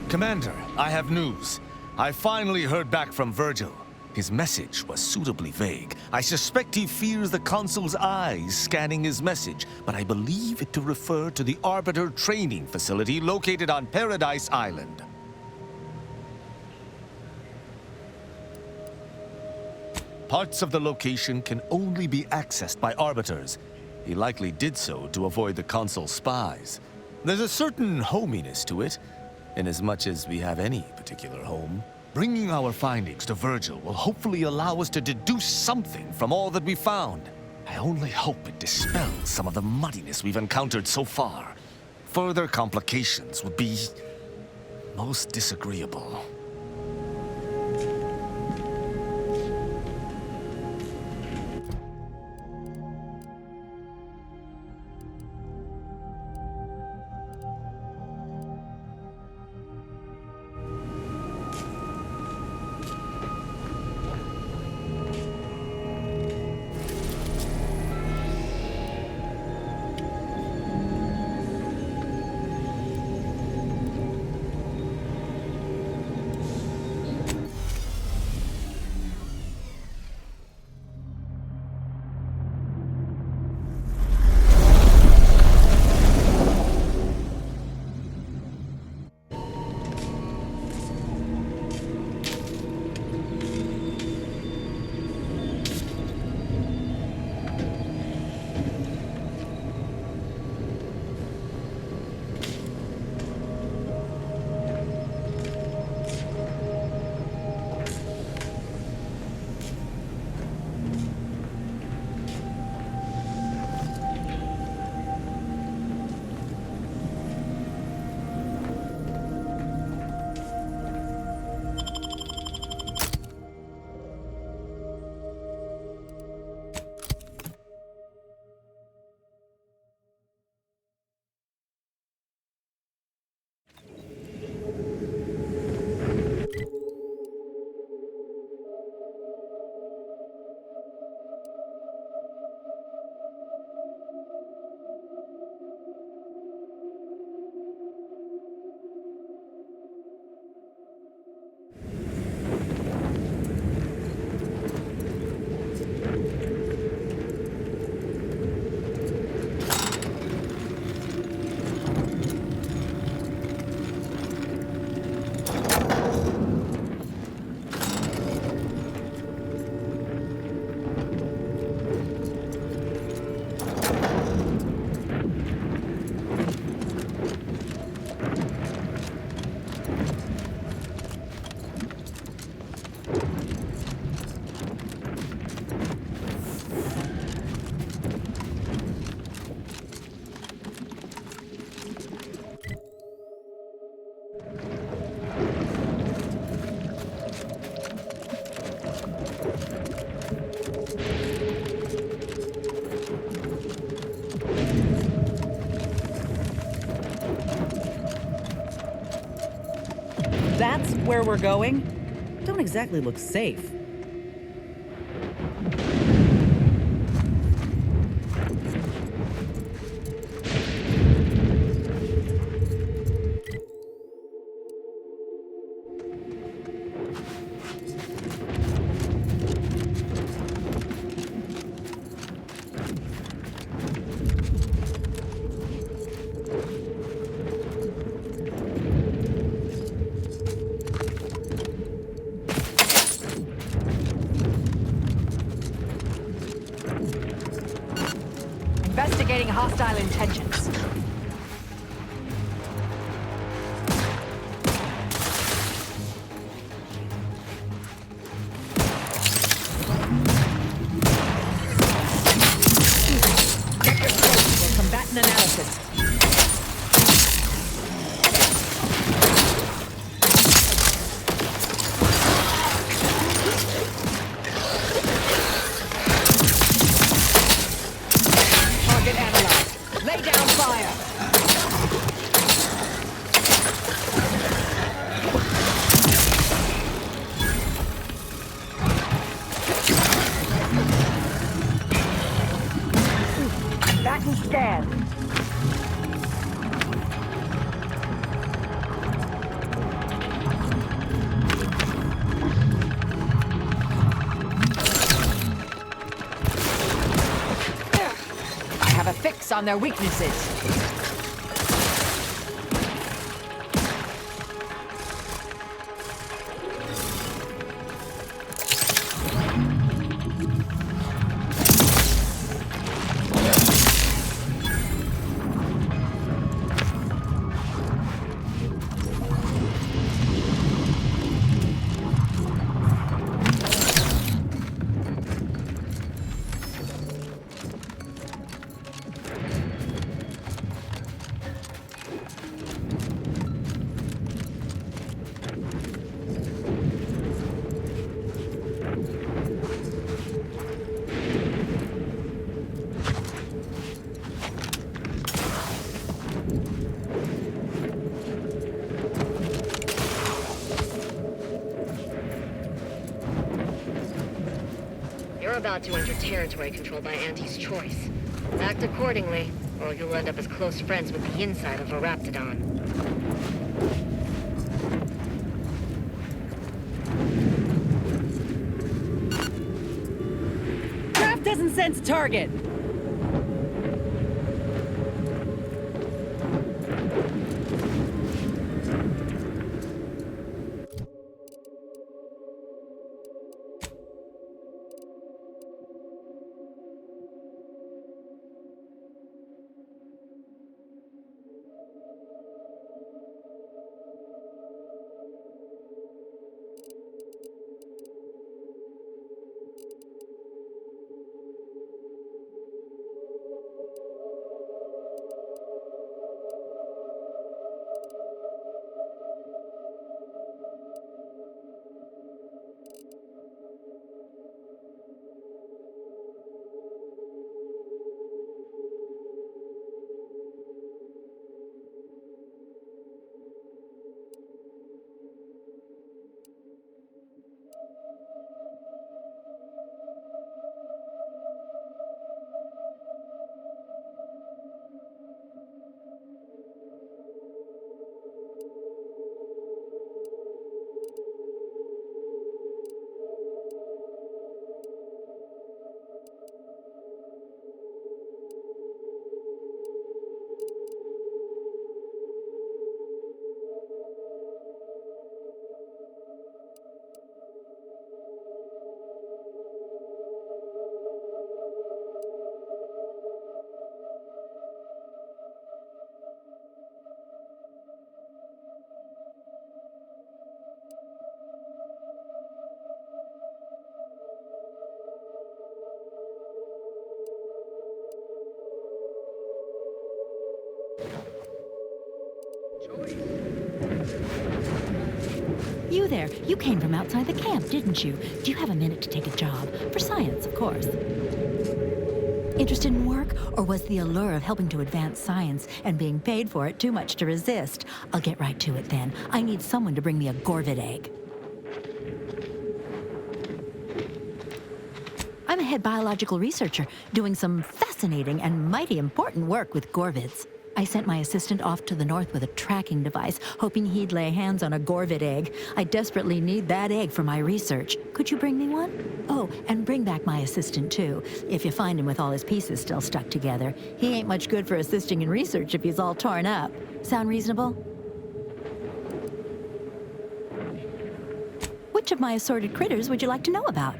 Commander, I have news. I finally heard back from Virgil. His message was suitably vague. I suspect he fears the Consul's eyes scanning his message, but I believe it to refer to the Arbiter training facility located on Paradise Island. Parts of the location can only be accessed by Arbiters. He likely did so to avoid the Consul's spies. There's a certain hominess to it, inasmuch as we have any particular home. Bringing our findings to Virgil will hopefully allow us to deduce something from all that we found. I only hope it dispels some of the muddiness we've encountered so far. Further complications would be most disagreeable. That's where we're going? Don't exactly look safe. Investigating hostile intentions. Combatant analysis. Lay down fire. focus on their weaknesses. You're about to enter territory controlled by Auntie's choice. Act accordingly, or you'll end up as close friends with the inside of a Raptidon. Craft doesn't sense target! You there, you came from outside the camp, didn't you? Do you have a minute to take a job? For science, of course. Interested in work, or was the allure of helping to advance science and being paid for it too much to resist? I'll get right to it then. I need someone to bring me a Gorvid egg. I'm a head biological researcher doing some fascinating and mighty important work with Gorvids. I sent my assistant off to the north with a tracking device, hoping he'd lay hands on a Gorvid egg. I desperately need that egg for my research. Could you bring me one? Oh, and bring back my assistant, too, if you find him with all his pieces still stuck together. He ain't much good for assisting in research if he's all torn up. Sound reasonable? Which of my assorted critters would you like to know about?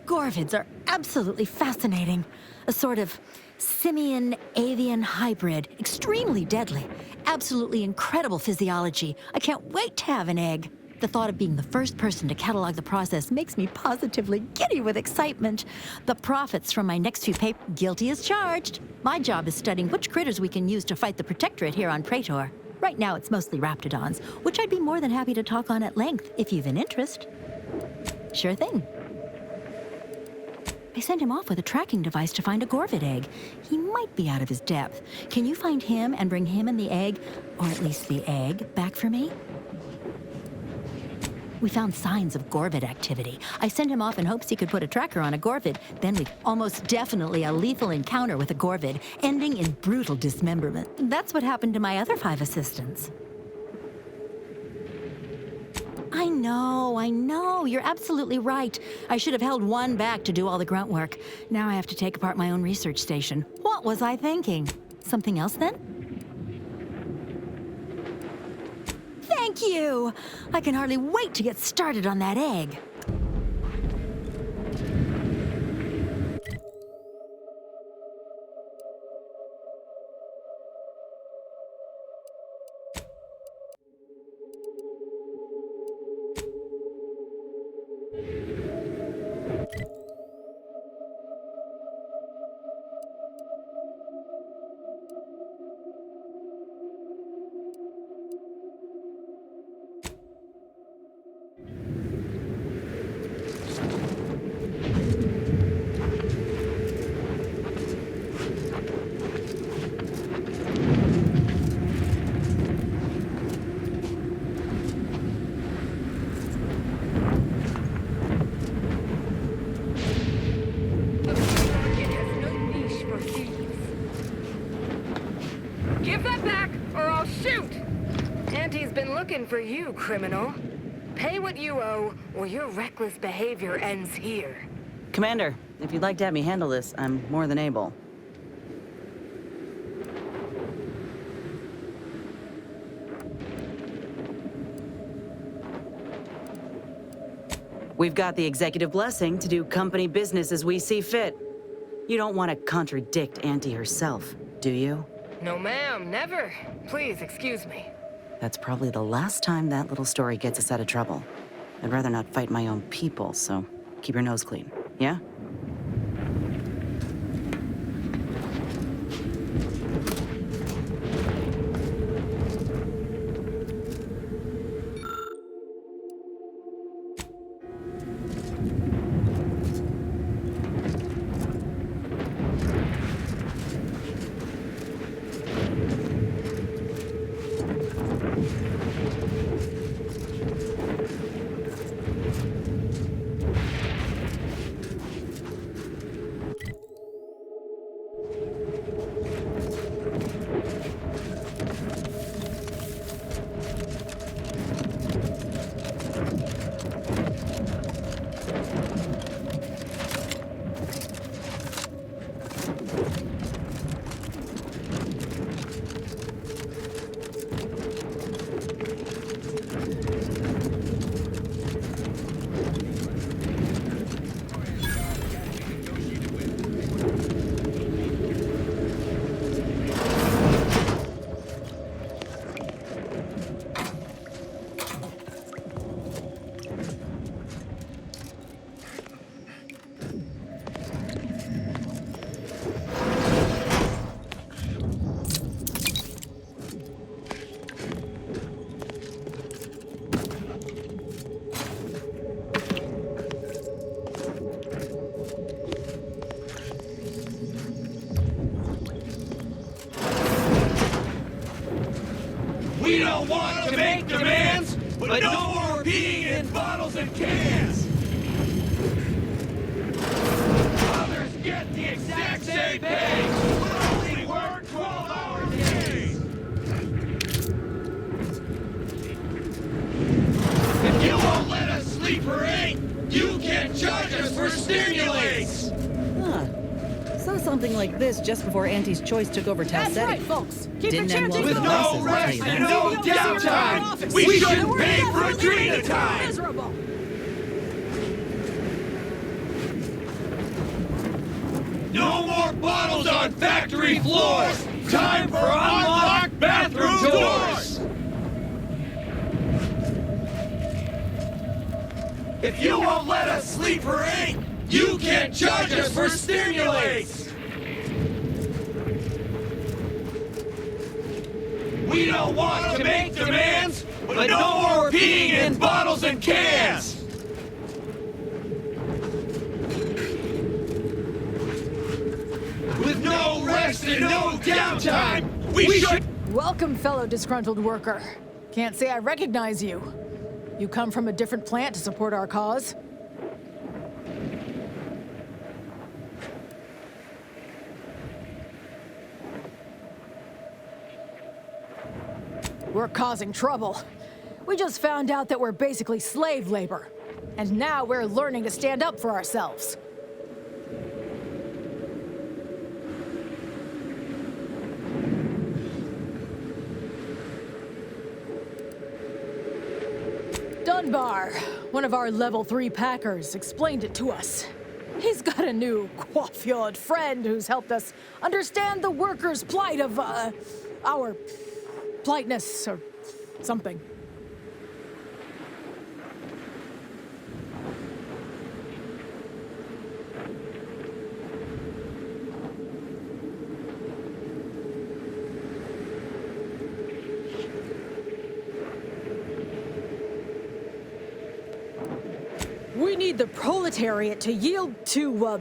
Gorvids are absolutely fascinating. A sort of simian-avian hybrid, extremely deadly, absolutely incredible physiology. I can't wait to have an egg. The thought of being the first person to catalog the process makes me positively giddy with excitement. The profits from my next few papers, guilty as charged. My job is studying which critters we can use to fight the Protectorate here on Praetor. Right now it's mostly Raptidons, which I'd be more than happy to talk on at length if you've an interest. Sure thing. I sent him off with a tracking device to find a Gorvid egg. He might be out of his depth. Can you find him and bring him and the egg, or at least the egg, back for me? We found signs of Gorvid activity. I sent him off in hopes he could put a tracker on a Gorvid. Then we'd almost definitely a lethal encounter with a Gorvid, ending in brutal dismemberment. That's what happened to my other 5 assistants. I I know. You're absolutely right. I should have held one back to do all the grunt work. Now I have to take apart my own research station. What was I thinking? Something else then? Thank you! I can hardly wait to get started on that egg. Give that back, or I'll shoot! Auntie's been looking for you, criminal. Pay what you owe, or your reckless behavior ends here. Commander, if you'd like to have me handle this, I'm more than able. We've got the executive blessing to do company business as we see fit. You don't want to contradict Auntie herself, do you? No, ma'am, never. Please, excuse me. That's probably the last time that little story gets us out of trouble. I'd rather not fight my own people, so keep your nose clean, yeah? We don't want to make demands, but no more peeing in bottles and cans! Others get the exact same pay, but only work 12-hour days! If you won't let us sleep or eat, you can charge us for stimulates! Huh. Saw something like this just before Auntie's Choice took over Tau Ceti. That's right, folks. Keep Didn't your end well chanting for the going. masses, I'll tell you And that. no downtime! We shouldn't pay for a drink time! Miserable. No more bottles on factory floors! Time for unlocked bathroom doors! If you won't let us sleep or eat, you can charge us for stimulates! We don't want to make demands, but no more peeing in bottles and cans! With no rest and no downtime, we should... Welcome, fellow disgruntled worker. Can't say I recognize you. You come from a different plant to support our cause? We're causing trouble. We just found out that we're basically slave labor. And now we're learning to stand up for ourselves. Dunbar, one of our level 3 packers, explained it to us. He's got a new coiffured friend who's helped us understand the workers' plight of, our politeness or something. We need the proletariat to yield to,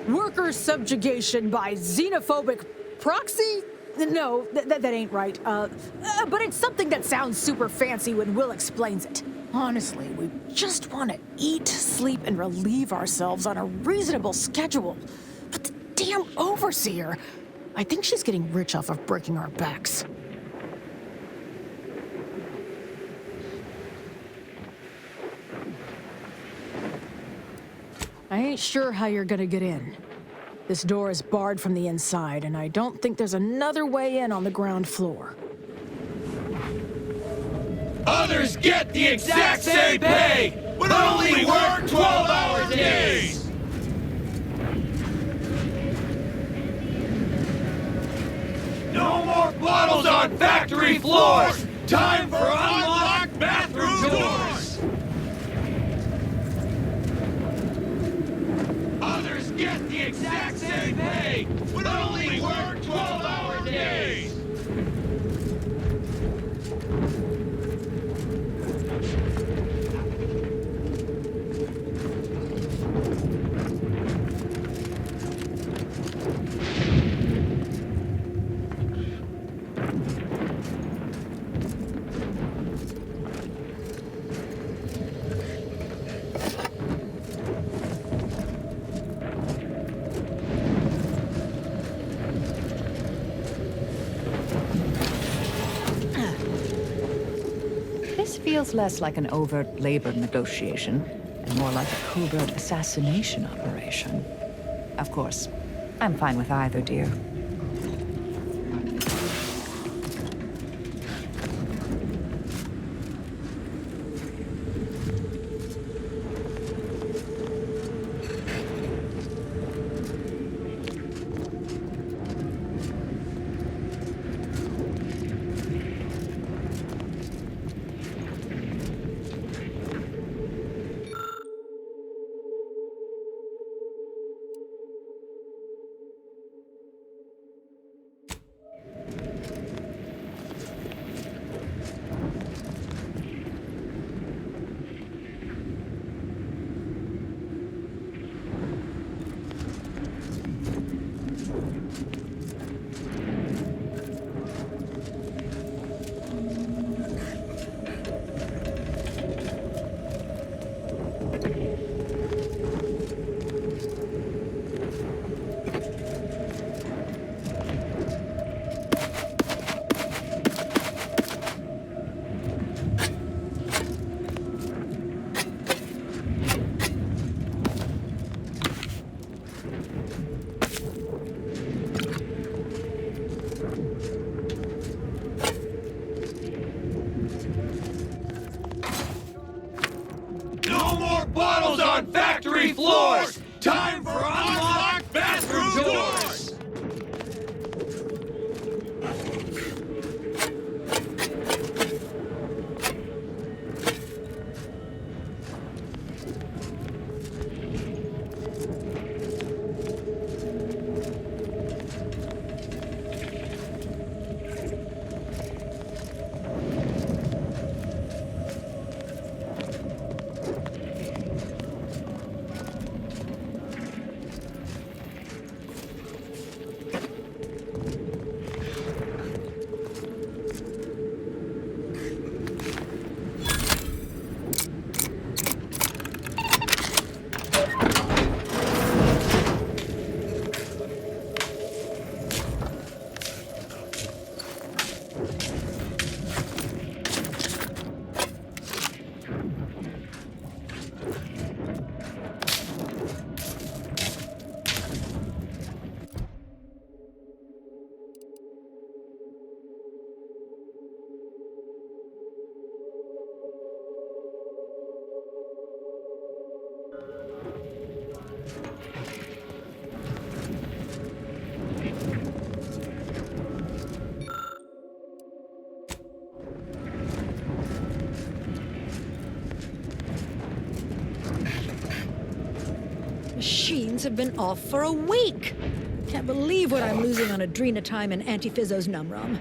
worker subjugation by xenophobic proxy? No, that ain't right. But it's something that sounds super fancy when Will explains it. Honestly, we just want to eat, sleep, and relieve ourselves on a reasonable schedule. But the damn overseer, I think she's getting rich off of breaking our backs. I ain't sure how you're gonna get in. This door is barred from the inside, and I don't think there's another way in on the ground floor. Others get the exact same pay, but only work 12-hour days! No more bottles on factory floors! Time for unlocked bathroom doors! Others get the exact same pay, but only work 12-hour days! This feels less like an overt labor negotiation and more like a covert assassination operation. Of course, I'm fine with either, dear. Bottles on factory floors! Time for unlocked bathroom doors! machines have been off for a week. Can't believe what I'm losing on Adrenatime and Antiphysos Numrum.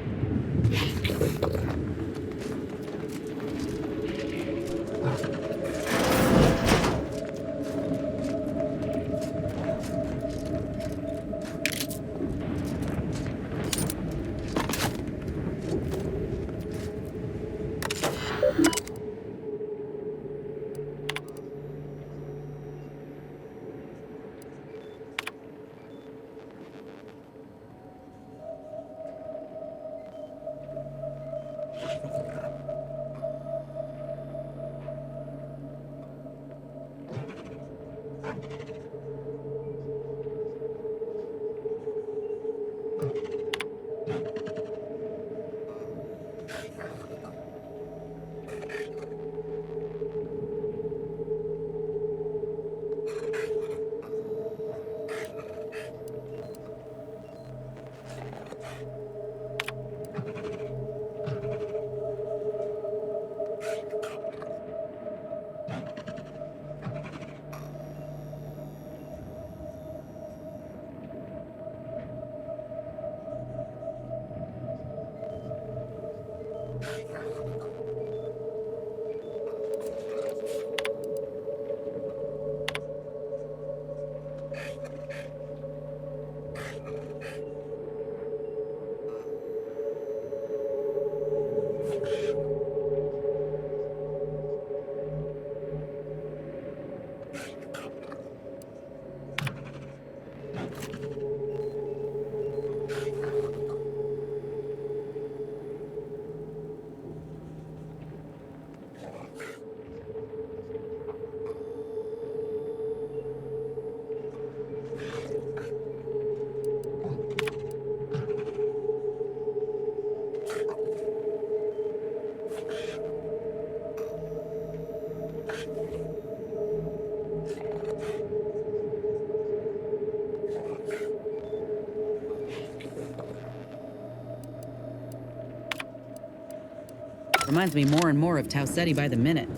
Reminds me more and more of Tau Ceti by the minute.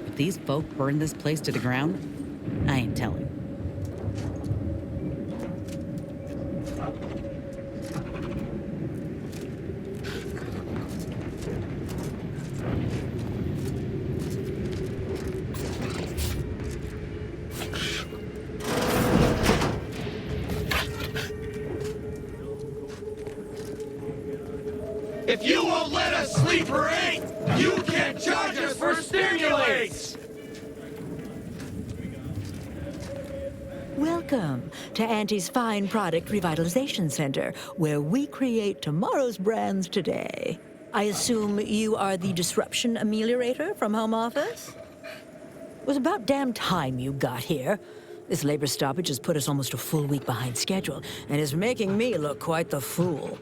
If these folk burn this place to the ground, I ain't telling. If you won't let us sleep or eat, you can't charge us for stimulates! Welcome to Auntie's Fine Product Revitalization Center, where we create tomorrow's brands today. I assume you are the disruption ameliorator from home office? It was about damn time you got here. This labor stoppage has put us almost a full week behind schedule, and is making me look quite the fool.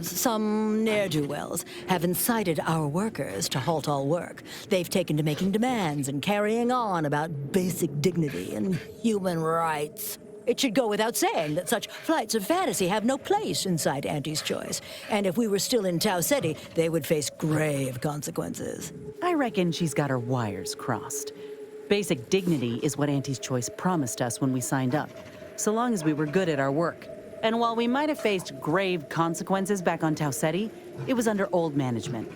Some ne'er-do-wells have incited our workers to halt all work. They've taken to making demands and carrying on about basic dignity and human rights. It should go without saying that such flights of fantasy have no place inside Auntie's Choice. And if we were still in Tau Ceti, they would face grave consequences. I reckon she's got her wires crossed. Basic dignity is what Auntie's Choice promised us when we signed up, so long as we were good at our work. And while we might have faced grave consequences back on Tau Ceti, it was under old management,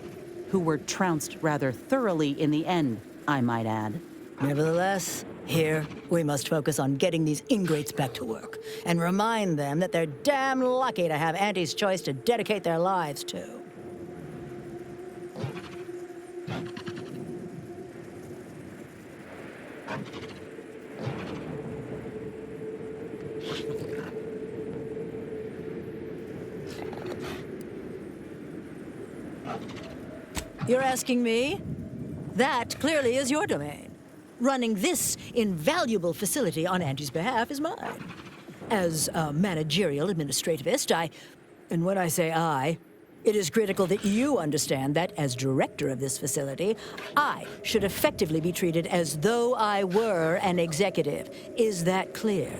who were trounced rather thoroughly in the end, I might add. Nevertheless, here we must focus on getting these ingrates back to work and remind them that they're damn lucky to have Auntie's Choice to dedicate their lives to. You're asking me? That clearly is your domain. Running this invaluable facility on Auntie's behalf is mine. As a managerial administrativist, and when I say I, it is critical that you understand that as director of this facility, I should effectively be treated as though I were an executive. Is that clear?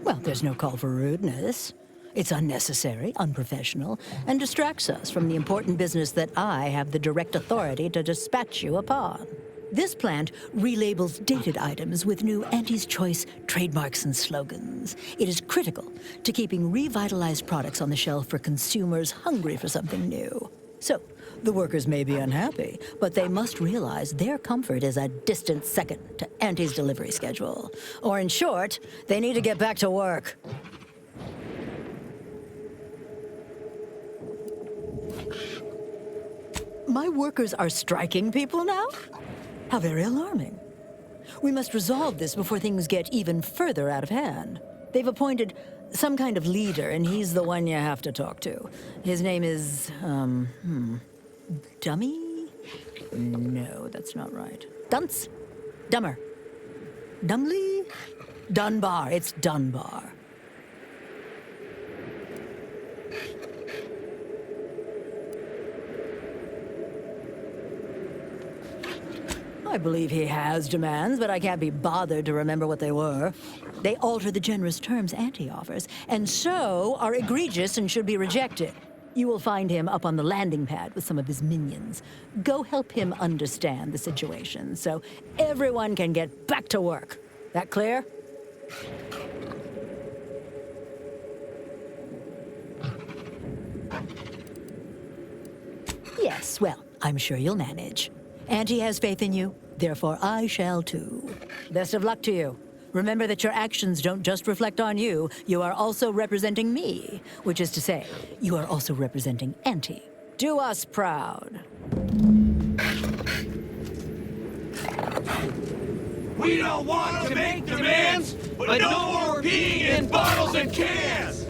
Well, there's no call for rudeness. It's unnecessary, unprofessional, and distracts us from the important business that I have the direct authority to dispatch you upon. This plant relabels dated items with new Auntie's Choice trademarks and slogans. It is critical to keeping revitalized products on the shelf for consumers hungry for something new. So, the workers may be unhappy, but they must realize their comfort is a distant second to Auntie's delivery schedule. Or in short, they need to get back to work. My workers are striking people now? How very alarming. We must resolve this before things get even further out of hand. They've appointed some kind of leader, and he's the one you have to talk to. His name is, Dummy? No, that's not right. Dunce? Dummer? Dumley? Dunbar. It's Dunbar. I believe he has demands, but I can't be bothered to remember what they were. They alter the generous terms Auntie offers, and so are egregious and should be rejected. You will find him up on the landing pad with some of his minions. Go help him understand the situation so everyone can get back to work. That clear? Yes, well, I'm sure you'll manage. Auntie has faith in you, therefore I shall too. Best of luck to you. Remember that your actions don't just reflect on you, you are also representing me, which is to say, you are also representing Auntie. Do us proud. We don't want to make demands, but no more peeing in bottles and cans!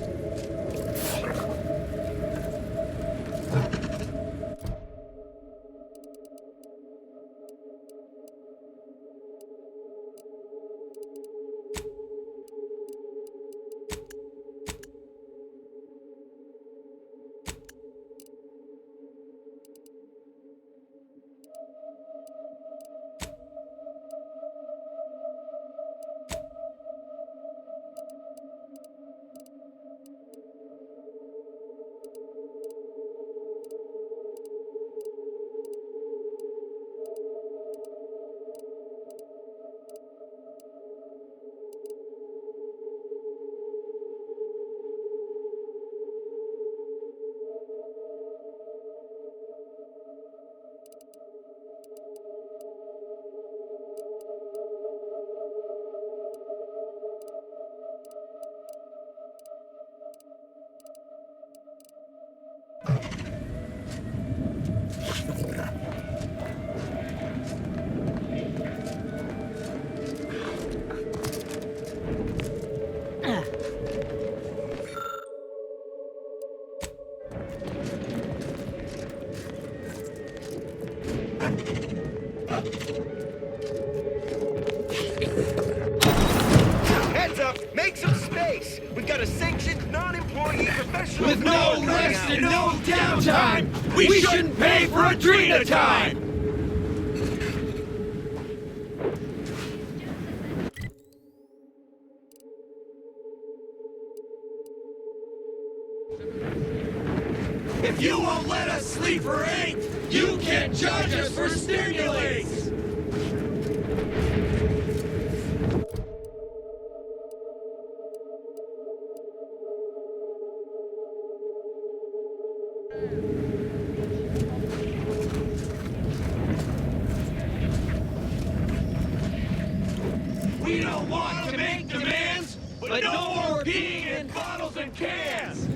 Heads up! Make some space! We've got a sanctioned, non-employee professional... With no rest and no downtime, we shouldn't pay for Adrena time! If you won't let us sleep for 8, you can't judge us for stimulates! We don't want to make demands, but no more peeing in bottles and cans!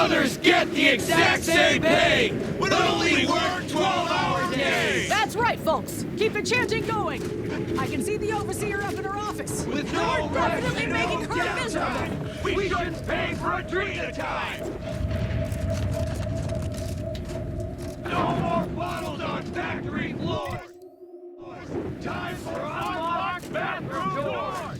others get the exact same pay, but only work 12-hour days! That's right, folks. Keep the chanting going. I can see the overseer up in her office. With You're no definitely rest, making no her miserable. downtime. We shouldn't pay for Adrena time! No more bottles on factory floors! Time for unlocked bathroom doors!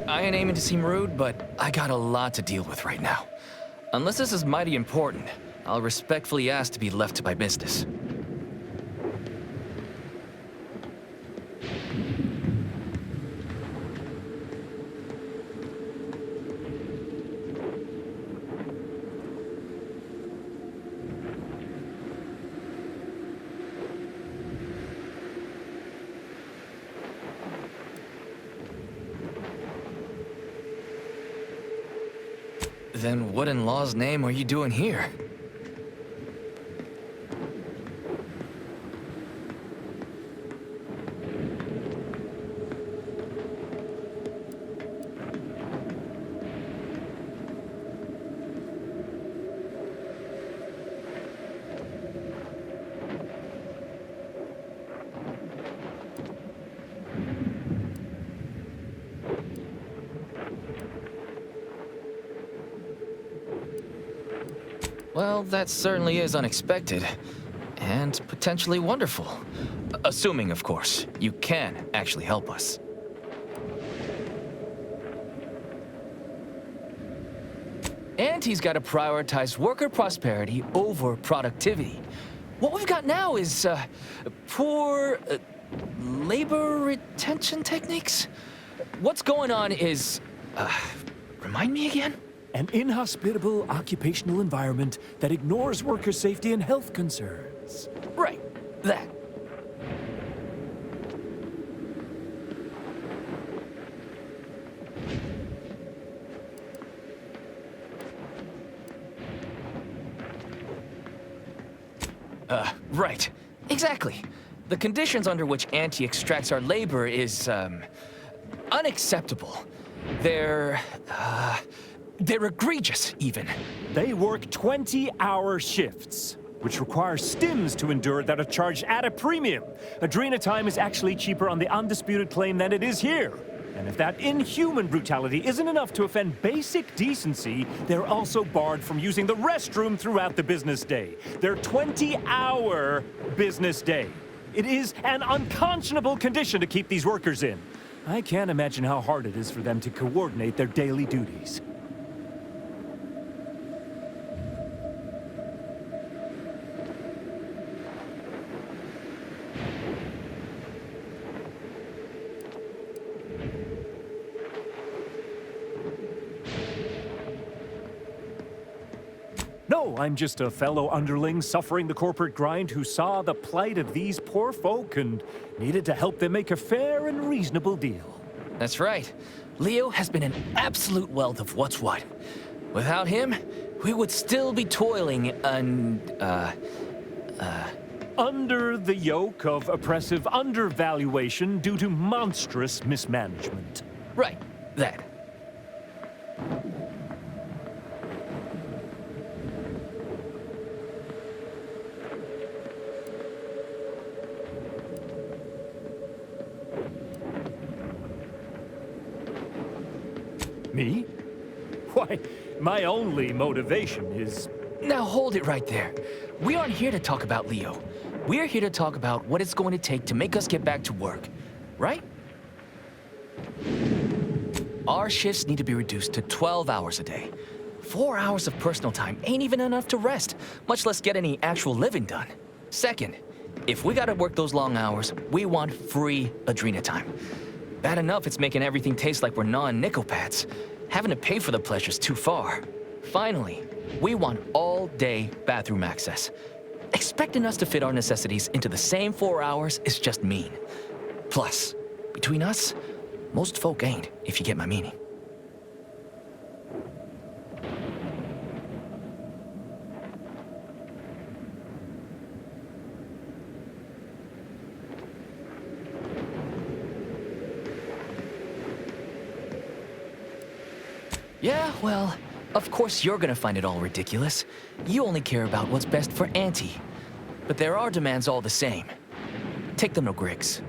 I ain't aiming to seem rude, but I got a lot to deal with right now. Unless this is mighty important, I'll respectfully ask to be left to my business. Then what in law's name are you doing here? Well, that certainly is unexpected. And potentially wonderful. Assuming, of course, you can actually help us. And he's got to prioritize worker prosperity over productivity. What we've got now is, poor labor retention techniques? What's going on is, remind me again? An inhospitable occupational environment that ignores worker safety and health concerns. Right, that. Right. Exactly. The conditions under which Auntie extracts our labor is, unacceptable. They're egregious, even. They work 20-hour shifts, which require stims to endure that are charged at a premium. Adrena time is actually cheaper on the undisputed claim than it is here. And if that inhuman brutality isn't enough to offend basic decency, they're also barred from using the restroom throughout the business day. Their 20-hour business day. It is an unconscionable condition to keep these workers in. I can't imagine how hard it is for them to coordinate their daily duties. No, I'm just a fellow underling suffering the corporate grind who saw the plight of these poor folk and needed to help them make a fair and reasonable deal. That's right. Leo has been an absolute wealth of what's what. Without him, we would still be toiling under the yoke of oppressive undervaluation due to monstrous mismanagement. Right, that. Me? Why, my only motivation is... Now hold it right there. We aren't here to talk about Leo. We're here to talk about what it's going to take to make us get back to work. right? Our shifts need to be reduced to 12 hours a day. 4 hours of personal time ain't even enough to rest, much less get any actual living done. Second, if we gotta work those long hours, we want free Adrena time. Bad enough it's making everything taste like we're gnawing nickel pads. Having to pay for the pleasure's too far. Finally, we want all-day bathroom access. Expecting us to fit our necessities into the same 4 hours is just mean. Plus, between us, most folk ain't, if you get my meaning. Yeah, well, of course you're gonna find it all ridiculous. You only care about what's best for Auntie. But there are demands all the same. Take them to Griggs.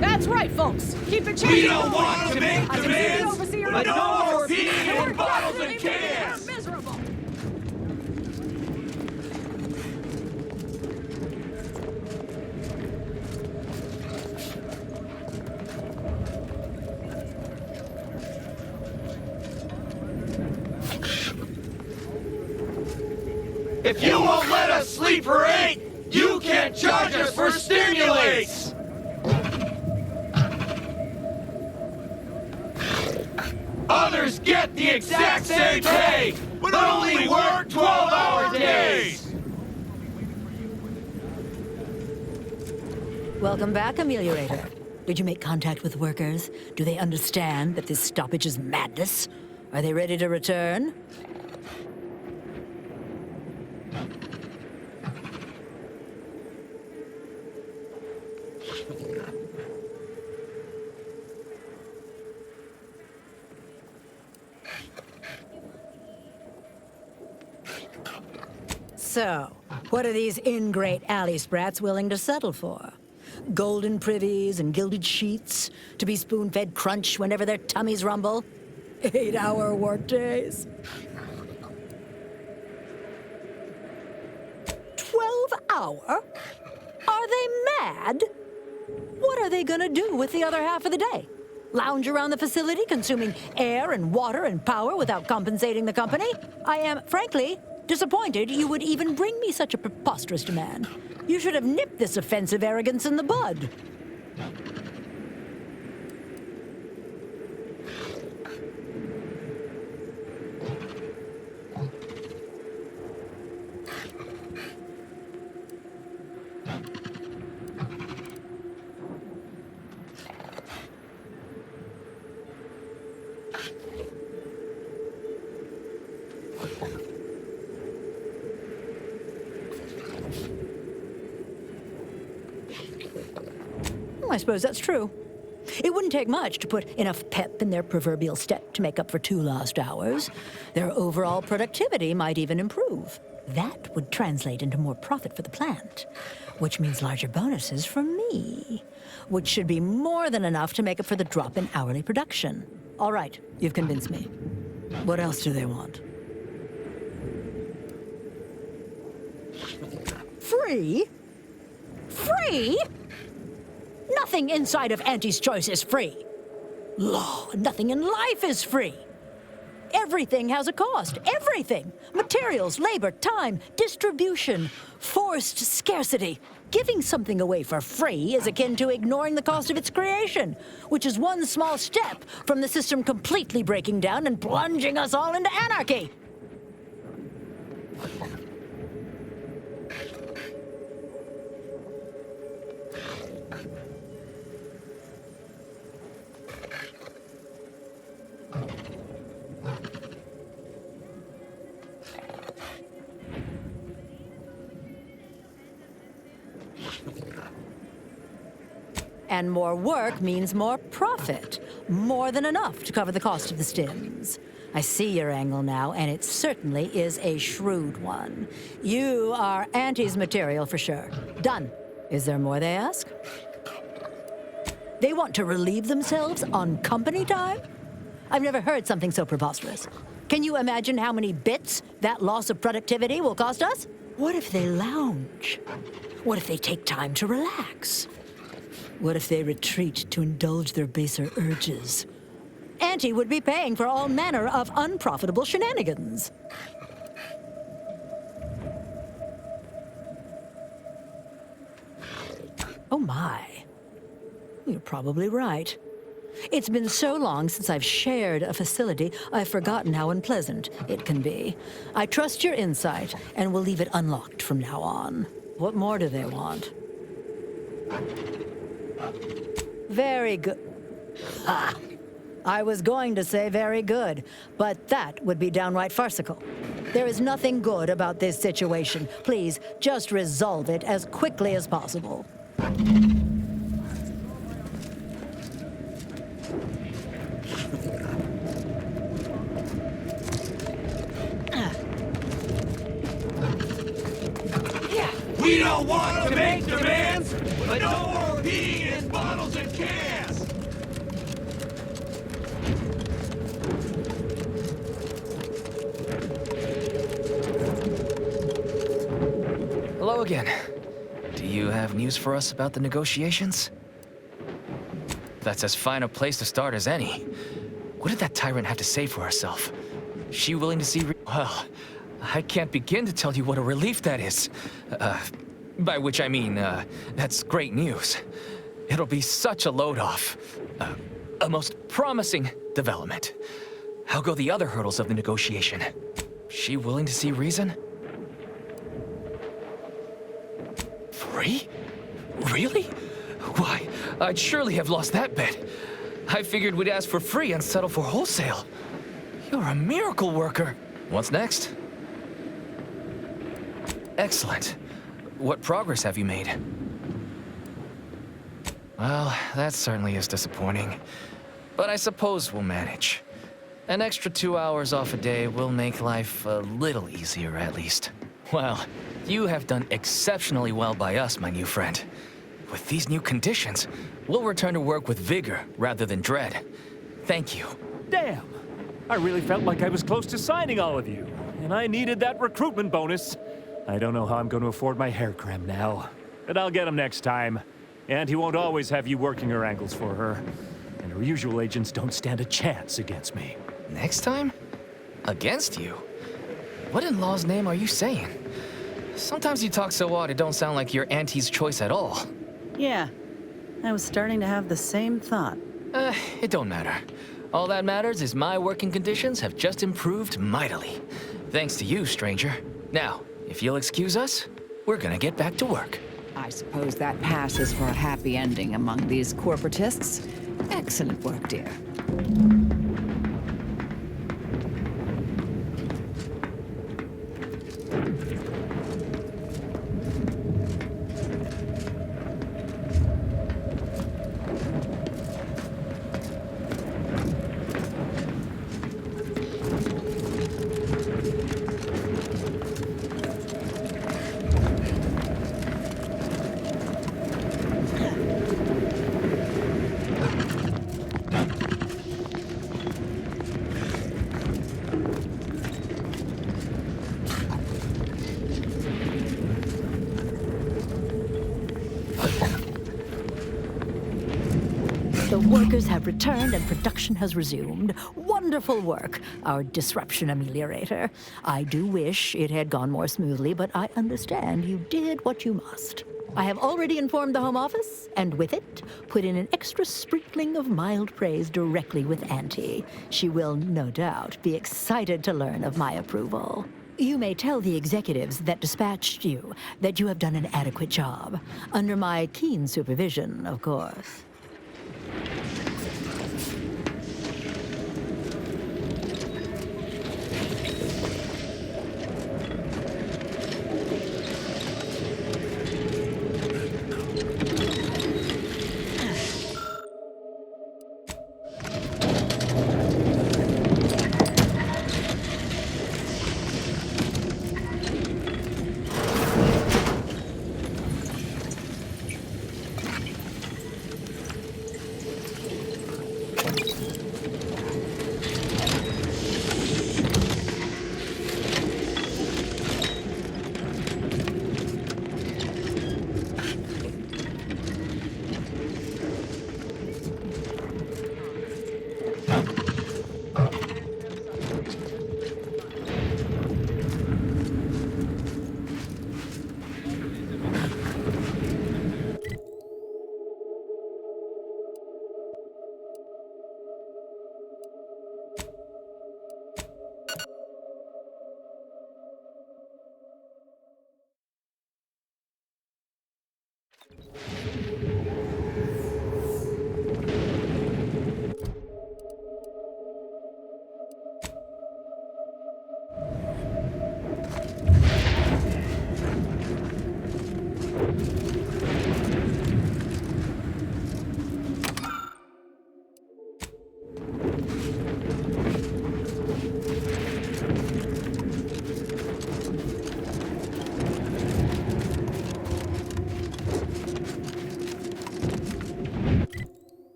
That's right, folks. Keep it changing. We don't want to make demands, but no more peeing in bottles and cans. Miserable. If you won't let us sleep for 8, you can't charge us for stimulates! Others get the exact same pay, but only work 12-hour days! Welcome back, Ameliorator. Did you make contact with workers? Do they understand that this stoppage is madness? Are they ready to return? So, what are these ingrate alley sprats willing to settle for? Golden privies and gilded sheets to be spoon-fed crunch whenever their tummies rumble? 8-hour workdays? 12 hour? Are they mad? What are they gonna do with the other half of the day? Lounge around the facility consuming air and water and power without compensating the company? I am, frankly, disappointed you would even bring me such a preposterous demand. You should have nipped this offensive arrogance in the bud. I suppose that's true. It wouldn't take much to put enough pep in their proverbial step to make up for 2 lost hours. Their overall productivity might even improve. That would translate into more profit for the plant, which means larger bonuses for me, which should be more than enough to make up for the drop in hourly production. All right, you've convinced me. What else do they want? Free? Free? Nothing inside of Auntie's Choice is free. Law, nothing in life is free. Everything has a cost. Everything. Materials, labor, time, distribution, forced scarcity. Giving something away for free is akin to ignoring the cost of its creation, which is one small step from the system completely breaking down and plunging us all into anarchy. And more work means more profit. More than enough to cover the cost of the stims. I see your angle now, and it certainly is a shrewd one. You are Auntie's material for sure. Done. Is there more they ask? They want to relieve themselves on company time? I've never heard something so preposterous. Can you imagine how many bits that loss of productivity will cost us? What if they lounge? What if they take time to relax? What if they retreat to indulge their baser urges? Auntie would be paying for all manner of unprofitable shenanigans. Oh my. You're probably right. It's been so long since I've shared a facility, I've forgotten how unpleasant it can be. I trust your insight, and will leave it unlocked from now on. What more do they want? Very good. Ah! I was going to say very good, but that would be downright farcical. There is nothing good about this situation. Please, just resolve it as quickly as possible. We don't want to make demands, but no more peeing in bottles and cans! Hello again. Do you have news for us about the negotiations? That's as fine a place to start as any. What did that tyrant have to say for herself? She willing to see well, I can't begin to tell you what a relief that is. By which I mean, that's great news. It'll be such a load off. A most promising development. How go the other hurdles of the negotiation? She willing to see reason? Free? Really? Why, I'd surely have lost that bet. I figured we'd ask for free and settle for wholesale. You're a miracle worker. What's next? Excellent. What progress have you made? Well, that certainly is disappointing. But I suppose we'll manage. An extra 2 hours off a day will make life a little easier, at least. Well, you have done exceptionally well by us, my new friend. With these new conditions, we'll return to work with vigor rather than dread. Thank you. Damn! I really felt like I was close to signing all of you, and I needed that recruitment bonus. I don't know how I'm going to afford my hair creme now, but I'll get him next time. And he won't always have you working her angles for her. And her usual agents don't stand a chance against me. Next time? Against you? What in law's name are you saying? Sometimes you talk so odd it don't sound like you're Auntie's choice at all. Yeah, I was starting to have the same thought. It don't matter. All that matters is my working conditions have just improved mightily. Thanks to you, stranger. Now, if you'll excuse us, we're gonna get back to work. I suppose that passes for a happy ending among these corporatists. Excellent work, dear. The workers have returned and production has resumed. Wonderful work, our disruption ameliorator. I do wish it had gone more smoothly, but I understand you did what you must. I have already informed the Home Office, and with it, put in an extra sprinkling of mild praise directly with Auntie. She will, no doubt, be excited to learn of my approval. You may tell the executives that dispatched you that you have done an adequate job. Under my keen supervision, of course.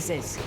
weaknesses.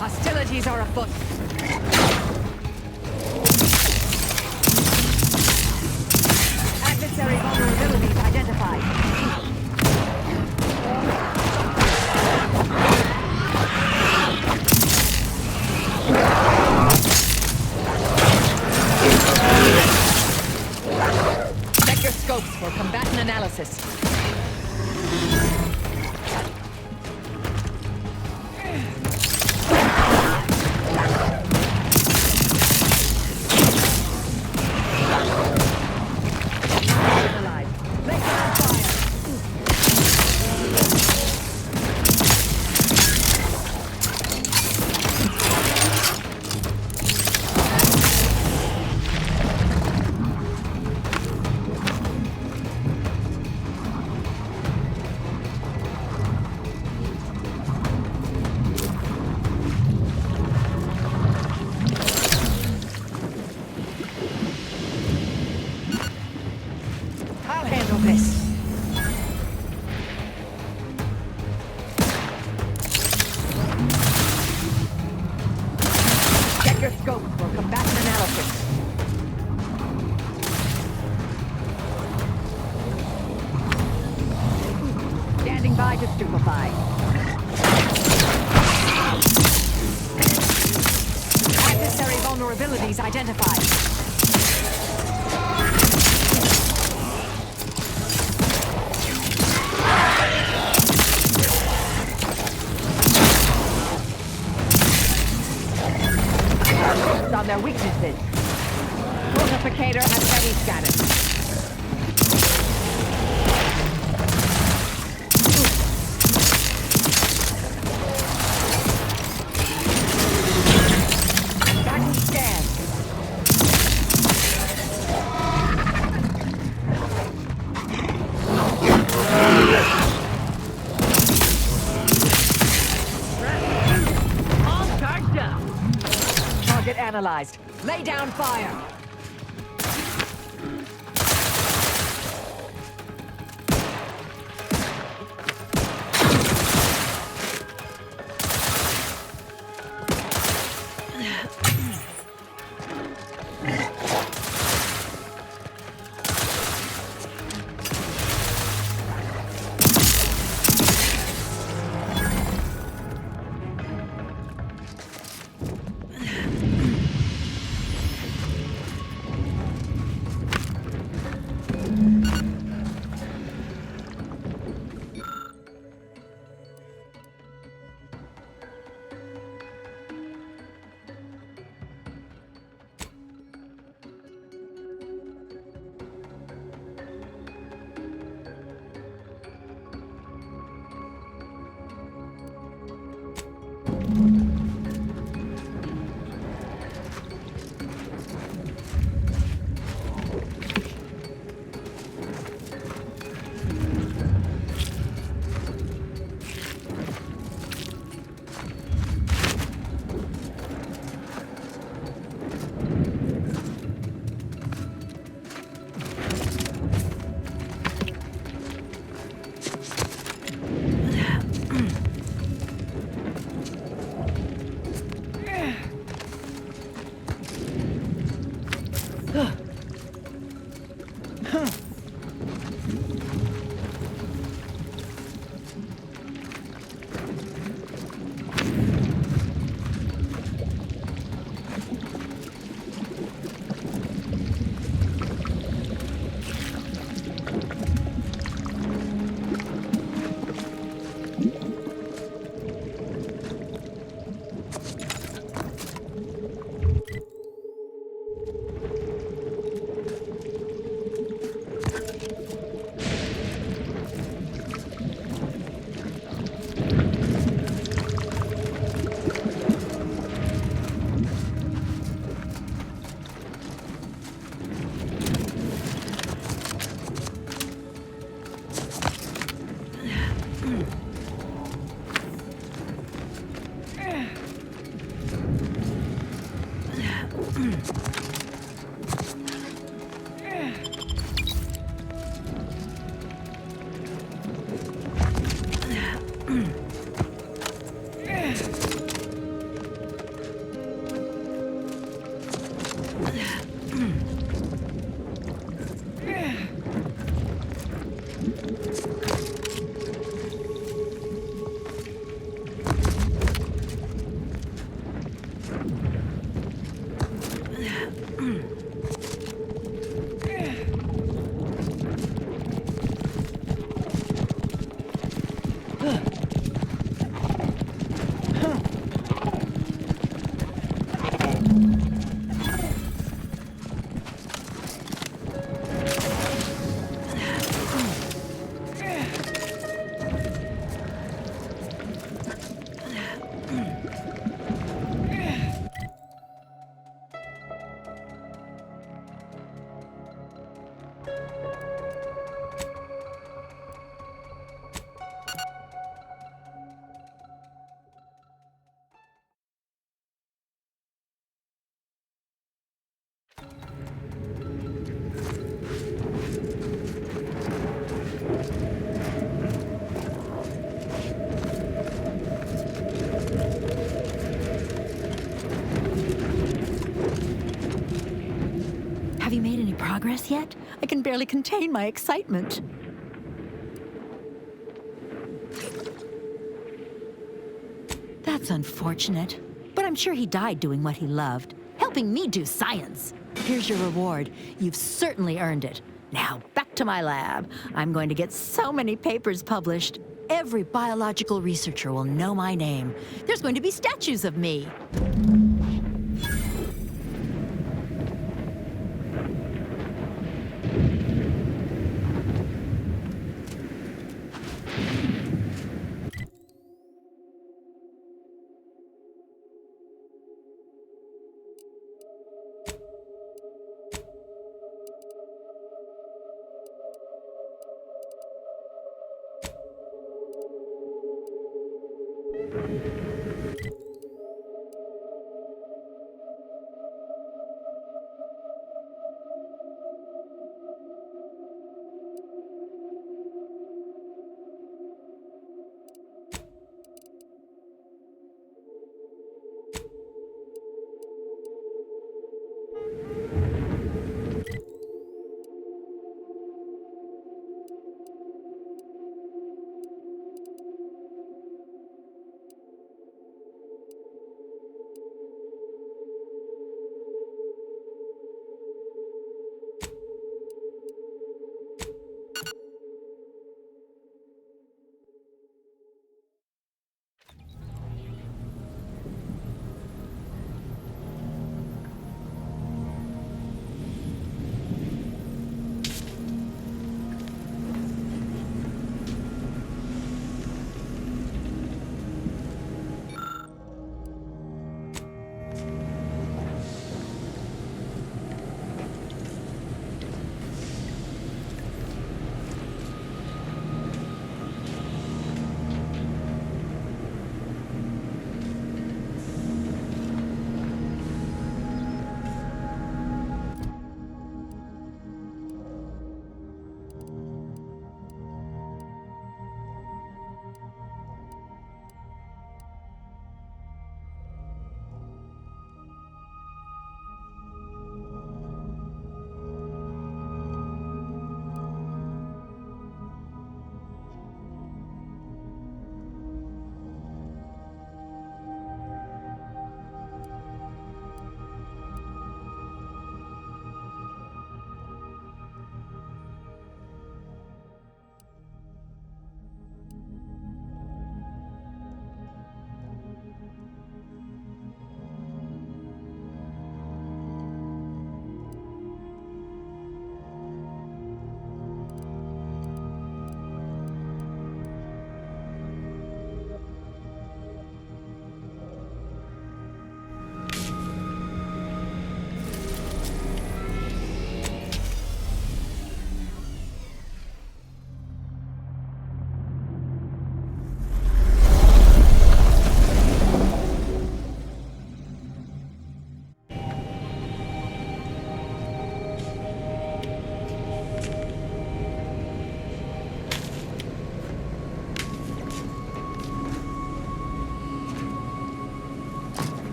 Hostilities are afoot. Adversary vulnerabilities identified. Check your scopes for combatant analysis. I'll handle this. Check your scope for combatant analysis. Standing by to stupefy. Adversary vulnerabilities identified. On their weaknesses. Fortificator and heavy scanner. Backing scan. All charged up. Target analyzed. Lay down fire. Have you made any progress yet? I can barely contain my excitement. That's unfortunate, but I'm sure he died doing what he loved, helping me do science. Here's your reward. You've certainly earned it. Now, back to my lab. I'm going to get so many papers published. Every biological researcher will know my name. There's going to be statues of me.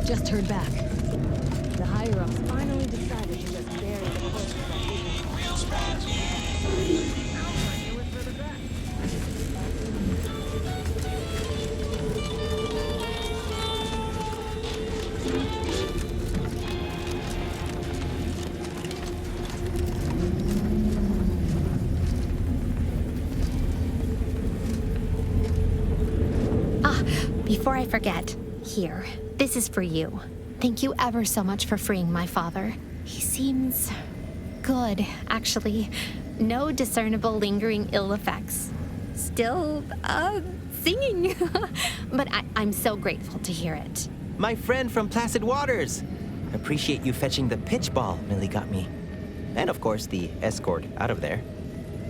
Just heard back. The higher-ups finally decided to just bury the corpse of that Before I forget, here, this is for you. Thank you ever so much for freeing my father. He seems good, actually. No discernible lingering ill effects. Still, singing. But I'm so grateful to hear it. My friend from Placid Waters. Appreciate you fetching the pitch ball Millie got me. And of course, the escort out of there.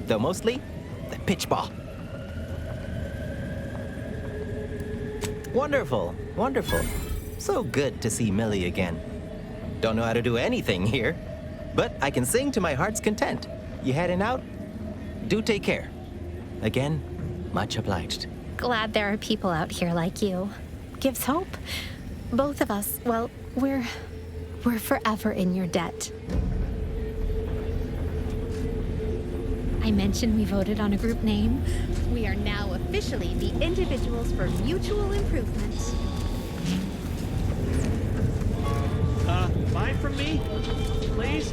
Though mostly, the pitch ball. Wonderful, wonderful. So good to see Millie again. Don't know how to do anything here, but I can sing to my heart's content. You heading out? Do take care. Again, much obliged. Glad there are people out here like you. Gives hope. Both of us, well, we're forever in your debt. I mentioned we voted on a group name. We are now officially the Individuals for Mutual Improvement. Mine from me? Please?